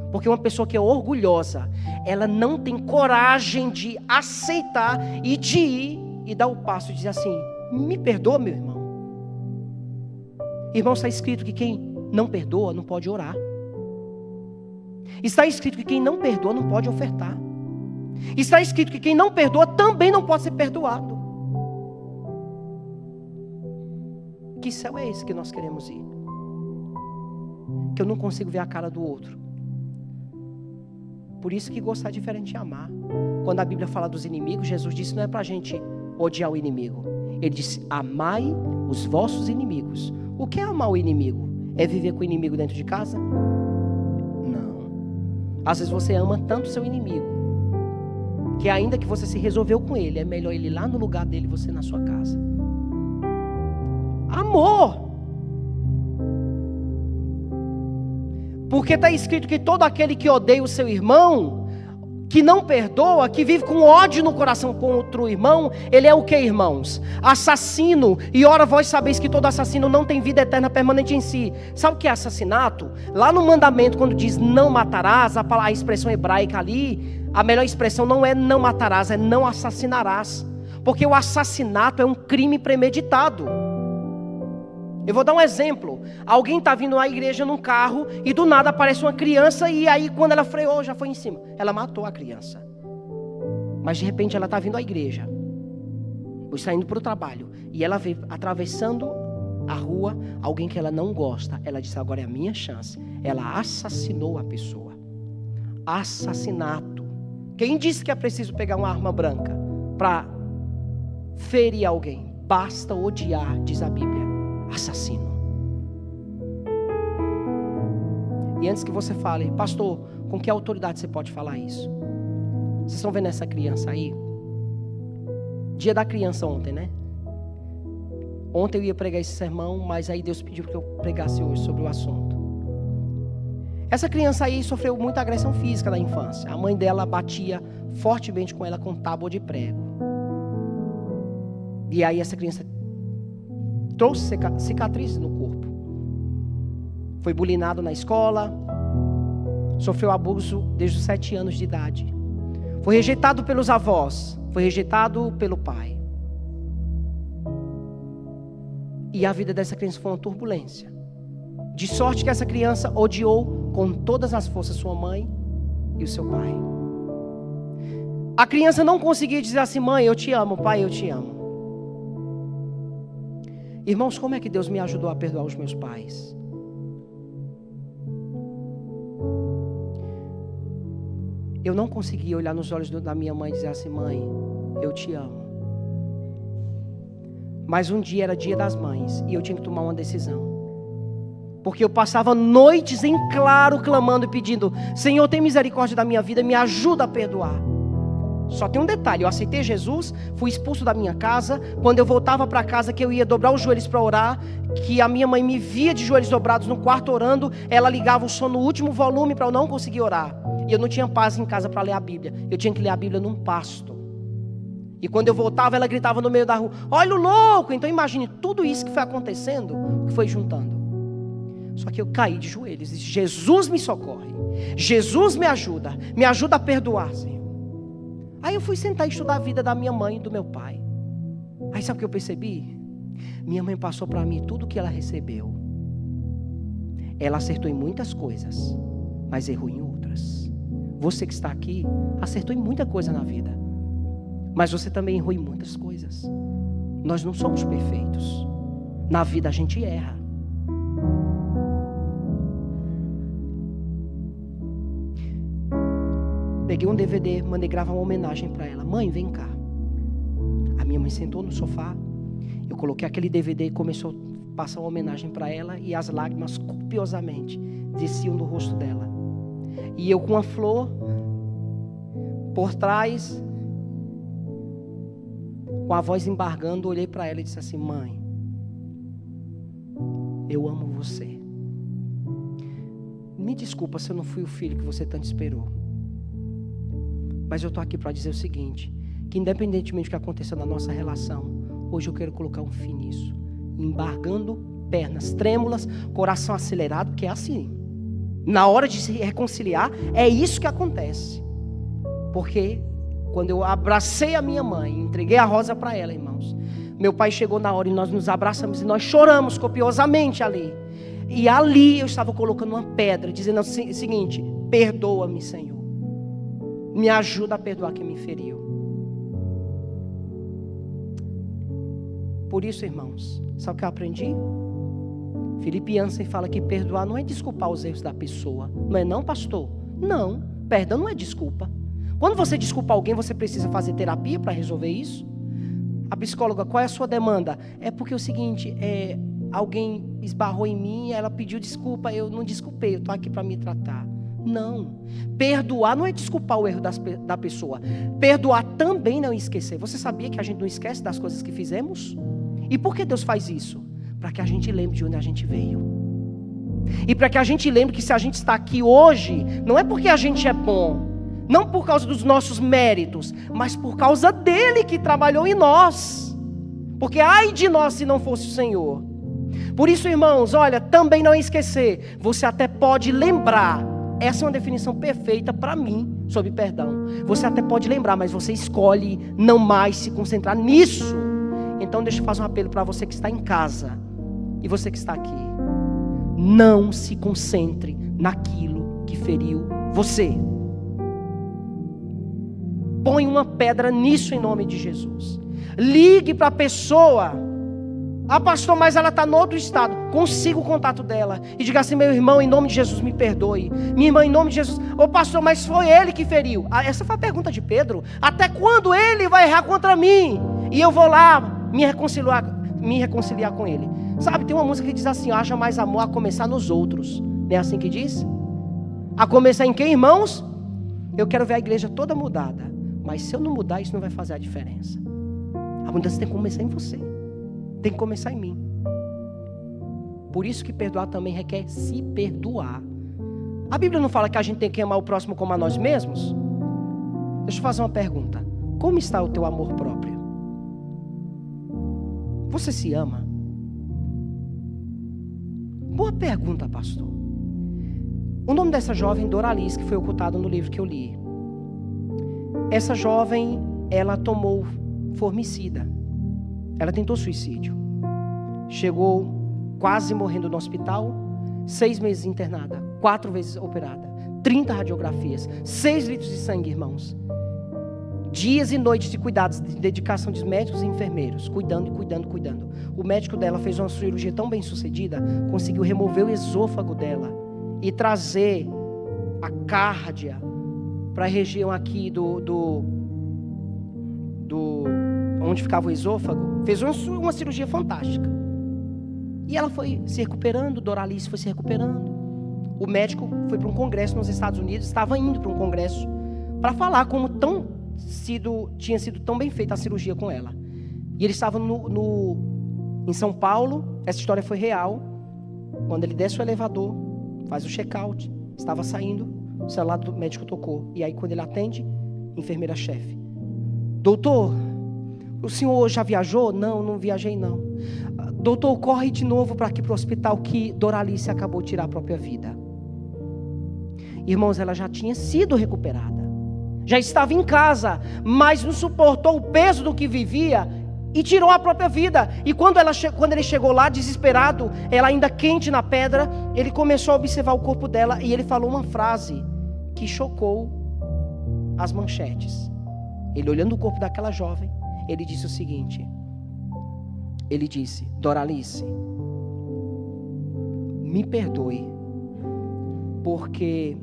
Porque uma pessoa que é orgulhosa, ela não tem coragem de aceitar e de ir e dar o passo e dizer assim: me perdoa, meu irmão. Irmão, está escrito que quem não perdoa não pode orar. Está escrito que quem não perdoa não pode ofertar. Está escrito que quem não perdoa também não pode ser perdoado. Que céu é esse que nós queremos ir? Que eu não consigo ver a cara do outro. Por isso que gostar diferente é amar. Quando a Bíblia fala dos inimigos, Jesus disse não é para a gente odiar o inimigo. Ele disse: amai os vossos inimigos. O que é amar o inimigo? É viver com o inimigo dentro de casa? Não. Às vezes você ama tanto o seu inimigo, que ainda que você se resolveu com ele, é melhor ele lá no lugar dele e você na sua casa. Amor. Porque está escrito que todo aquele que odeia o seu irmão, que não perdoa, que vive com ódio no coração contra o irmão, ele é o que, irmãos? Assassino. E ora vós sabeis que todo assassino não tem vida eterna permanente em si. Sabe o que é assassinato? Lá no mandamento, quando diz não matarás, a expressão hebraica ali, a melhor expressão não é não matarás, é não assassinarás. Porque o assassinato é um crime premeditado. Eu vou dar um exemplo. Alguém está vindo à igreja num carro e do nada aparece uma criança e aí quando ela freou já foi em cima. Ela matou a criança. Mas de repente ela está vindo à igreja, ou está indo para o trabalho, e ela vê atravessando a rua alguém que ela não gosta. Ela disse: agora é a minha chance. Ela assassinou a pessoa. Assassinato. Quem disse que é preciso pegar uma arma branca para ferir alguém? Basta odiar, diz a Bíblia. Assassino. E antes que você fale: pastor, com que autoridade você pode falar isso? Vocês estão vendo essa criança aí? Dia da criança ontem, né? Ontem eu ia pregar esse sermão, mas aí Deus pediu que eu pregasse hoje sobre o assunto. Essa criança aí sofreu muita agressão física na infância. A mãe dela batia fortemente com ela com tábua de prego. E aí essa criança trouxe cicatrizes no corpo. Foi bulinado na escola. Sofreu abuso desde os 7 anos de idade. Foi rejeitado pelos avós. Foi rejeitado pelo pai. E a vida dessa criança foi uma turbulência. De sorte que essa criança odiou com todas as forças sua mãe e o seu pai. A criança não conseguia dizer assim: mãe, eu te amo, pai, eu te amo. Irmãos, como é que Deus me ajudou a perdoar os meus pais? Eu não conseguia olhar nos olhos da minha mãe e dizer assim: mãe, eu te amo. Mas um dia era dia das mães e eu tinha que tomar uma decisão. Porque eu passava noites em claro clamando e pedindo: Senhor, tem misericórdia da minha vida, me ajuda a perdoar. Só tem um detalhe: eu aceitei Jesus, fui expulso da minha casa. Quando eu voltava para casa, que eu ia dobrar os joelhos para orar, que a minha mãe me via de joelhos dobrados no quarto orando, ela ligava o som no último volume para eu não conseguir orar. E eu não tinha paz em casa para ler a Bíblia. Eu tinha que ler a Bíblia num pasto. E quando eu voltava, ela gritava no meio da rua: olha o louco! Então imagine tudo isso que foi acontecendo, que foi juntando. Só que eu caí de joelhos e disse: Jesus me socorre, Jesus me ajuda a perdoar, Senhor. Aí eu fui sentar e estudar a vida da minha mãe e do meu pai. Aí sabe o que eu percebi? Minha mãe passou para mim tudo que ela recebeu. Ela acertou em muitas coisas, mas errou em outras. Você que está aqui, acertou em muita coisa na vida, Mas você também errou em muitas coisas. Nós não somos perfeitos. Na vida a gente erra. Peguei um DVD, mandei gravar uma homenagem para ela. Mãe, vem cá. A minha mãe sentou no sofá. Eu coloquei aquele DVD e começou a passar uma homenagem para ela. E as lágrimas copiosamente desciam do rosto dela. E eu com a flor por trás, com a voz embargando, olhei para ela e disse assim: mãe, eu amo você. Me desculpa se eu não fui o filho que você tanto esperou. Mas eu estou aqui para dizer o seguinte, que independentemente do que aconteça na nossa relação, hoje eu quero colocar um fim nisso. Embargando pernas trêmulas, coração acelerado, porque é assim. Na hora de se reconciliar, é isso que acontece. Porque quando eu abracei a minha mãe, entreguei a rosa para ela, irmãos, meu pai chegou na hora e nós nos abraçamos e nós choramos copiosamente ali. E ali eu estava colocando uma pedra, dizendo o seguinte: perdoa-me, Senhor. Me ajuda a perdoar quem me feriu. Por isso, irmãos, sabe o que eu aprendi? Felipe Jansen fala que perdoar não é desculpar os erros da pessoa. Não é não, pastor? Não, perdão não é desculpa. Quando você desculpa alguém, você precisa fazer terapia para resolver isso? A psicóloga, qual é a sua demanda? É porque é o seguinte, alguém esbarrou em mim, ela pediu desculpa, eu não desculpei, eu estou aqui para me tratar. Não, perdoar não é desculpar o erro da pessoa. Perdoar também não é esquecer. Você sabia que a gente não esquece das coisas que fizemos? E por que Deus faz isso? Para que a gente lembre de onde a gente veio. E para que a gente lembre que se a gente está aqui hoje, não é porque a gente é bom, não por causa dos nossos méritos, mas por causa dele que trabalhou em nós. Porque ai de nós se não fosse o Senhor. Por isso, irmãos, olha, também não esquecer. Você até pode lembrar. Essa é uma definição perfeita para mim sobre perdão. Você até pode lembrar, mas você escolhe não mais se concentrar nisso. Então deixa eu fazer um apelo para você que está em casa e você que está aqui. Não se concentre naquilo que feriu você. Põe uma pedra nisso em nome de Jesus. Ligue para a pessoa. Ah, pastor, mas ela está no outro estado. Consiga o contato dela e diga assim: meu irmão, em nome de Jesus, me perdoe. Minha irmã, em nome de Jesus. Ô pastor, mas foi ele que feriu. Essa foi a pergunta de Pedro. Até quando ele vai errar contra mim? E eu vou lá me reconciliar com ele. Sabe, tem uma música que diz assim: haja mais amor a começar nos outros. Não é assim que diz? A começar em quem, irmãos? Eu quero ver a igreja toda mudada. Mas se eu não mudar, isso não vai fazer a diferença. A mudança tem que começar em você. Tem que começar em mim. Por isso que perdoar também requer se perdoar. A Bíblia não fala que a gente tem que amar o próximo como a nós mesmos? Deixa eu fazer uma pergunta. Como está o teu amor próprio? Você se ama? Boa pergunta, pastor. O nome dessa jovem, Doralice, que foi ocultado no livro que eu li. Essa jovem, ela tomou formicida. Ela tentou suicídio. Chegou quase morrendo no hospital, 6 meses internada, 4 vezes operada, 30 radiografias, 6 litros de sangue, irmãos. Dias e noites de cuidados, de dedicação de médicos e enfermeiros, cuidando. O médico dela fez uma cirurgia tão bem sucedida, conseguiu remover o esôfago dela e trazer a cárdia para a região aqui onde ficava o esôfago. Fez uma cirurgia fantástica. E ela foi se recuperando, Doralice foi se recuperando. O médico foi para um congresso nos Estados Unidos, estava indo para um congresso para falar como tinha sido tão bem feita a cirurgia com ela. E ele estava em São Paulo, essa história foi real. Quando ele desce o elevador, faz o check-out, estava saindo, o celular do médico tocou. E aí quando ele atende, enfermeira-chefe: doutor, o senhor já viajou? Não viajei não. Doutor, corre de novo para aqui para o hospital que Doralice acabou de tirar a própria vida. Irmãos, ela já tinha sido recuperada. Já estava em casa, mas não suportou o peso do que vivia e tirou a própria vida. E quando ele chegou lá, desesperado, ela ainda quente na pedra, ele começou a observar o corpo dela e ele falou uma frase que chocou as manchetes. Ele olhando o corpo daquela jovem, ele disse o seguinte. Ele disse: Doralice, me perdoe, porque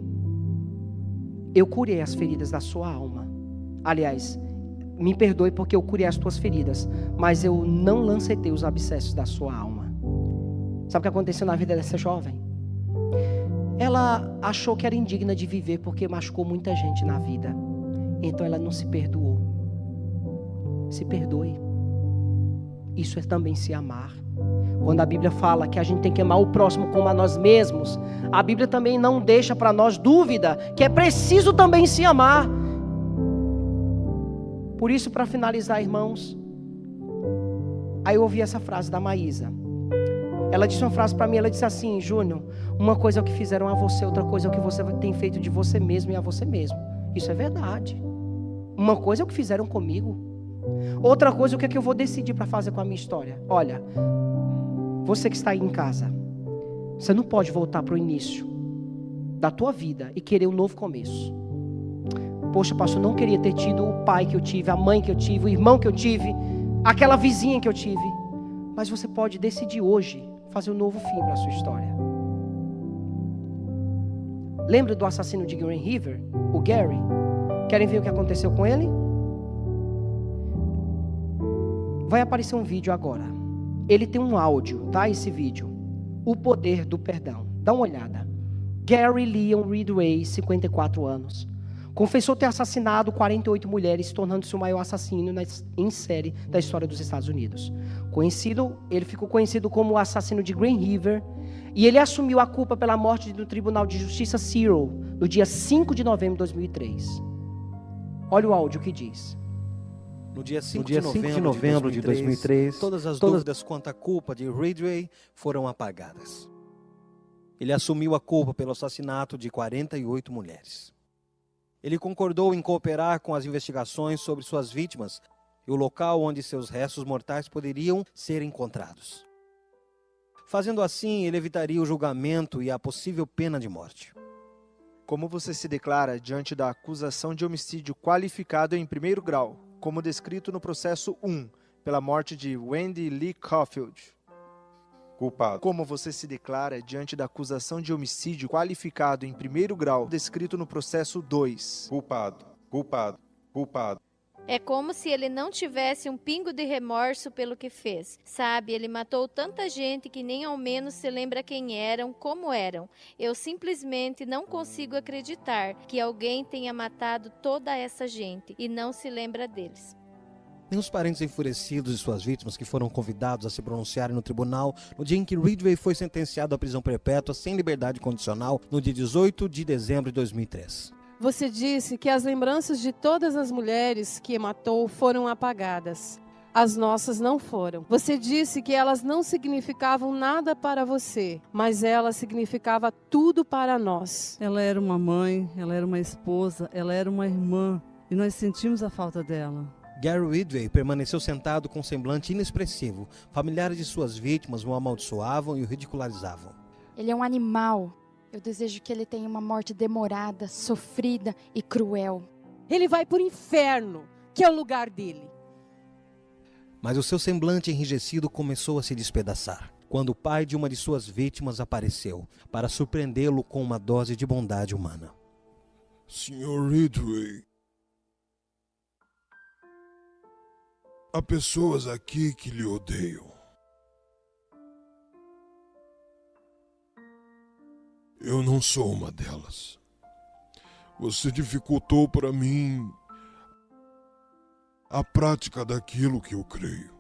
eu curei as feridas da sua alma. Aliás, me perdoe porque eu curei as tuas feridas, mas eu não lancetei os abscessos da sua alma. Sabe o que aconteceu na vida dessa jovem? Ela achou que era indigna de viver porque machucou muita gente na vida. Então ela não se perdoou. Se perdoe. Isso é também se amar. Quando a Bíblia fala que a gente tem que amar o próximo como a nós mesmos, a Bíblia também não deixa para nós dúvida que é preciso também se amar. Por isso, para finalizar, irmãos, aí eu ouvi essa frase da Maísa. Ela disse uma frase para mim, ela disse assim: Júnior, uma coisa é o que fizeram a você, outra coisa é o que você tem feito de você mesmo e a você mesmo. Isso é verdade. Uma coisa é o que fizeram comigo, outra coisa é o que é que eu vou decidir para fazer com a minha história. Olha, você que está aí em casa, você não pode voltar para o início da tua vida e querer um novo começo. Poxa, pastor, eu não queria ter tido o pai que eu tive, a mãe que eu tive, o irmão que eu tive, aquela vizinha que eu tive. Mas você pode decidir hoje fazer um novo fim para a sua história. Lembra do assassino de Green River, o Gary? Querem ver o que aconteceu com ele? Vai aparecer um vídeo agora. Ele tem um áudio, tá? Esse vídeo. O poder do perdão. Dá uma olhada. Gary Leon Ridgway, 54 anos. Confessou ter assassinado 48 mulheres, tornando-se o maior assassino em série da história dos Estados Unidos. Ele ficou conhecido como o assassino de Green River, e ele assumiu a culpa pela morte do Tribunal de Justiça Cyril, no dia 5 de novembro de 2003. Olha o áudio que diz. No dia 5 de novembro de 2003, todas as dúvidas quanto à culpa de Ridgway foram apagadas. Ele assumiu a culpa pelo assassinato de 48 mulheres. Ele concordou em cooperar com as investigações sobre suas vítimas e o local onde seus restos mortais poderiam ser encontrados. Fazendo assim, ele evitaria o julgamento e a possível pena de morte. Como você se declara diante da acusação de homicídio qualificado em primeiro grau, como descrito no processo 1, pela morte de Wendy Lee Caulfield? Culpado. Como você se declara diante da acusação de homicídio qualificado em primeiro grau, descrito no processo 2? Culpado. Culpado. Culpado. É como se ele não tivesse um pingo de remorso pelo que fez. Sabe, ele matou tanta gente que nem ao menos se lembra quem eram, como eram. Eu simplesmente não consigo acreditar que alguém tenha matado toda essa gente e não se lembra deles. Nem os parentes enfurecidos de suas vítimas que foram convidados a se pronunciarem no tribunal no dia em que Ridgway foi sentenciado à prisão perpétua sem liberdade condicional no dia 18 de dezembro de 2003. Você disse que as lembranças de todas as mulheres que matou foram apagadas. As nossas não foram. Você disse que elas não significavam nada para você, mas ela significava tudo para nós. Ela era uma mãe, ela era uma esposa, ela era uma irmã, e nós sentimos a falta dela. Gary Ridgway permaneceu sentado com um semblante inexpressivo. Familiares de suas vítimas o amaldiçoavam e o ridicularizavam. Ele é um animal. Eu desejo que ele tenha uma morte demorada, sofrida e cruel. Ele vai para o inferno, que é o lugar dele. Mas o seu semblante enrijecido começou a se despedaçar, quando o pai de uma de suas vítimas apareceu, para surpreendê-lo com uma dose de bondade humana. Sr. Ridgway, há pessoas aqui que lhe odeiam. Eu não sou uma delas. Você dificultou para mim a prática daquilo que eu creio,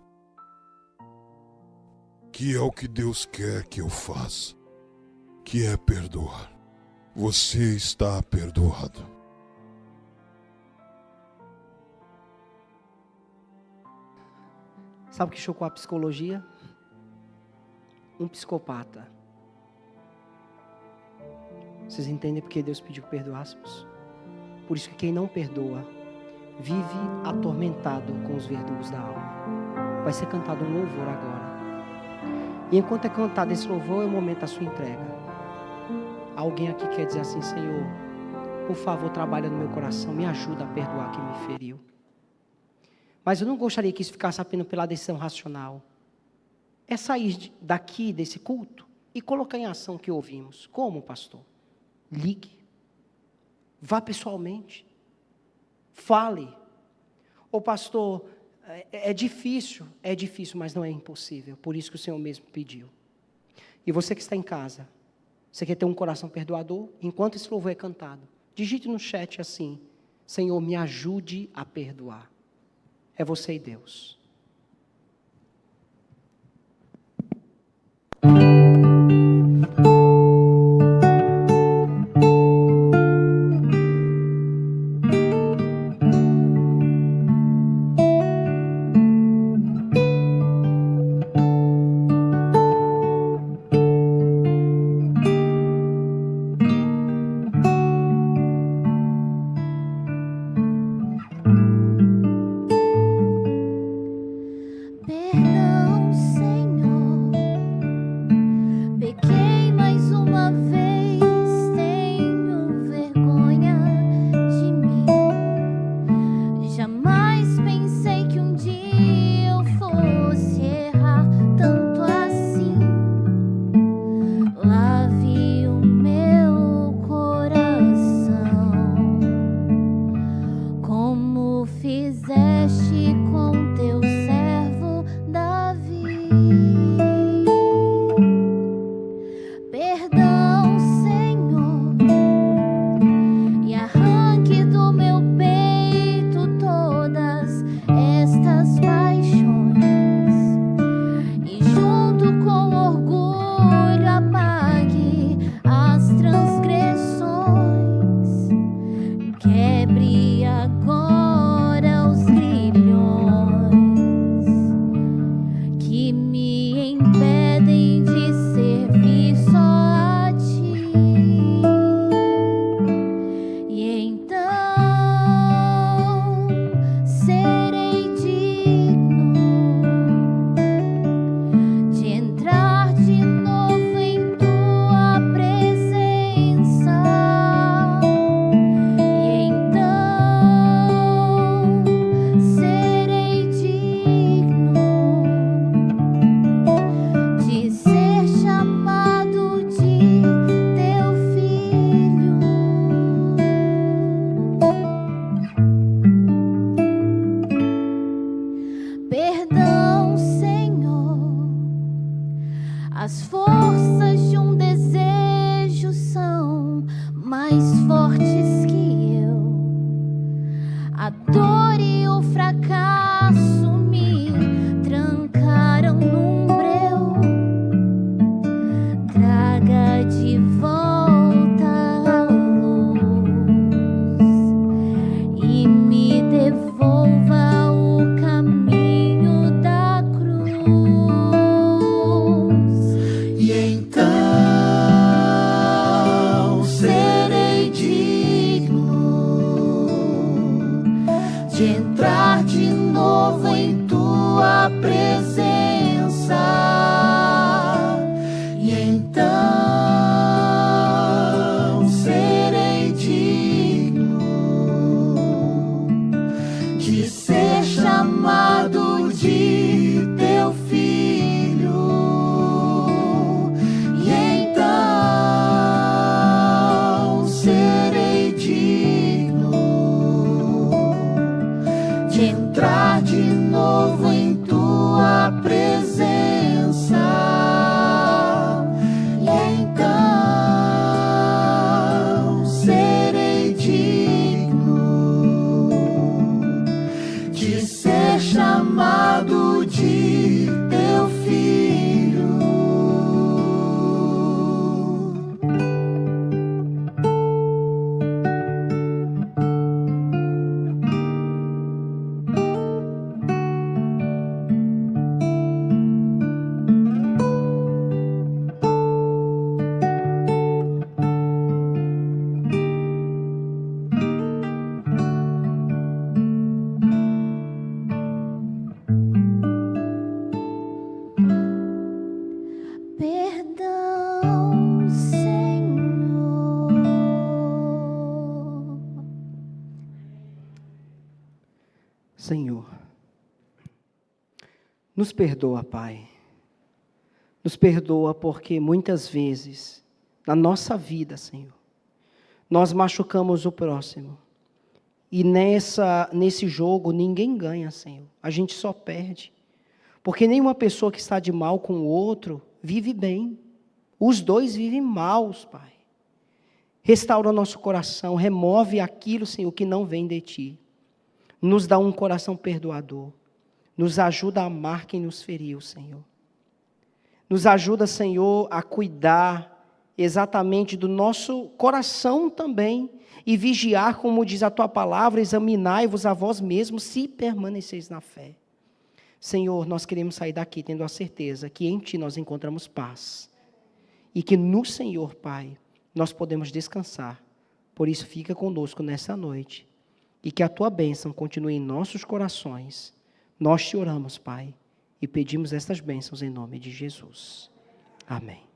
que é o que Deus quer que eu faça, que é perdoar. Você está perdoado. Sabe o que chocou a psicologia? Um psicopata. Vocês entendem porque Deus pediu que perdoássemos? Por isso que quem não perdoa vive atormentado com os verdugos da alma. Vai ser cantado um louvor agora. E enquanto é cantado esse louvor, é o momento da sua entrega. Alguém aqui quer dizer assim: Senhor, por favor, trabalha no meu coração, me ajuda a perdoar quem me feriu. Mas eu não gostaria que isso ficasse apenas pela decisão racional. É sair daqui desse culto e colocar em ação o que ouvimos. Como, pastor? Ligue. Vá pessoalmente. Fale. Ô pastor, é difícil, mas não é impossível. Por isso que o Senhor mesmo pediu. E você que está em casa, você quer ter um coração perdoador? Enquanto esse louvor é cantado, digite no chat assim: Senhor, me ajude a perdoar. É você e Deus. Perdão, Senhor, pequei mais uma vez, tenho vergonha de mim. Jamais pensei que um dia eu fosse errar tanto assim. Lave o meu coração, como fizeste com teu servo Davi. Perdão, Senhor, e arranque do meu peito todas estas paixões, e junto com orgulho apague as transgressões. Quebre agora os grilhões que me impedem de servir só a ti. E então serei digno de entrar de novo em tua presença. E então serei digno de ser chamado de teu filho. Perdão, Senhor, as forças de um desejo são mais fortes que eu. A dor e o fracasso me trancaram num breu. Traga de volta a luz e me devolva o caminho da cruz. E então serei digno de entrar de novo em tua presença. E então serei digno de ser chamado de teu filho. E então serei digno de entrar de novo em tua presença. E então serei digno de ser chamado de teu filho. Perdão, Senhor. Senhor, Nos perdoa, Pai. Nos perdoa porque muitas vezes, na nossa vida, Senhor, nós machucamos o próximo. E nesse jogo ninguém ganha, Senhor. A gente só perde. Porque nenhuma pessoa que está de mal com o outro vive bem. Os dois vivem maus, Pai. Restaura o nosso coração, remove aquilo, Senhor, que não vem de Ti. Nos dá um coração perdoador. Nos ajuda a amar quem nos feriu, Senhor. Nos ajuda, Senhor, a cuidar exatamente do nosso coração também e vigiar, como diz a Tua palavra, examinai-vos a vós mesmos se permaneceis na fé. Senhor, nós queremos sair daqui tendo a certeza que em Ti nós encontramos paz e que no Senhor, Pai, nós podemos descansar. Por isso, fica conosco nessa noite e que a Tua bênção continue em nossos corações. Nós Te oramos, Pai, e pedimos estas bênçãos em nome de Jesus. Amém.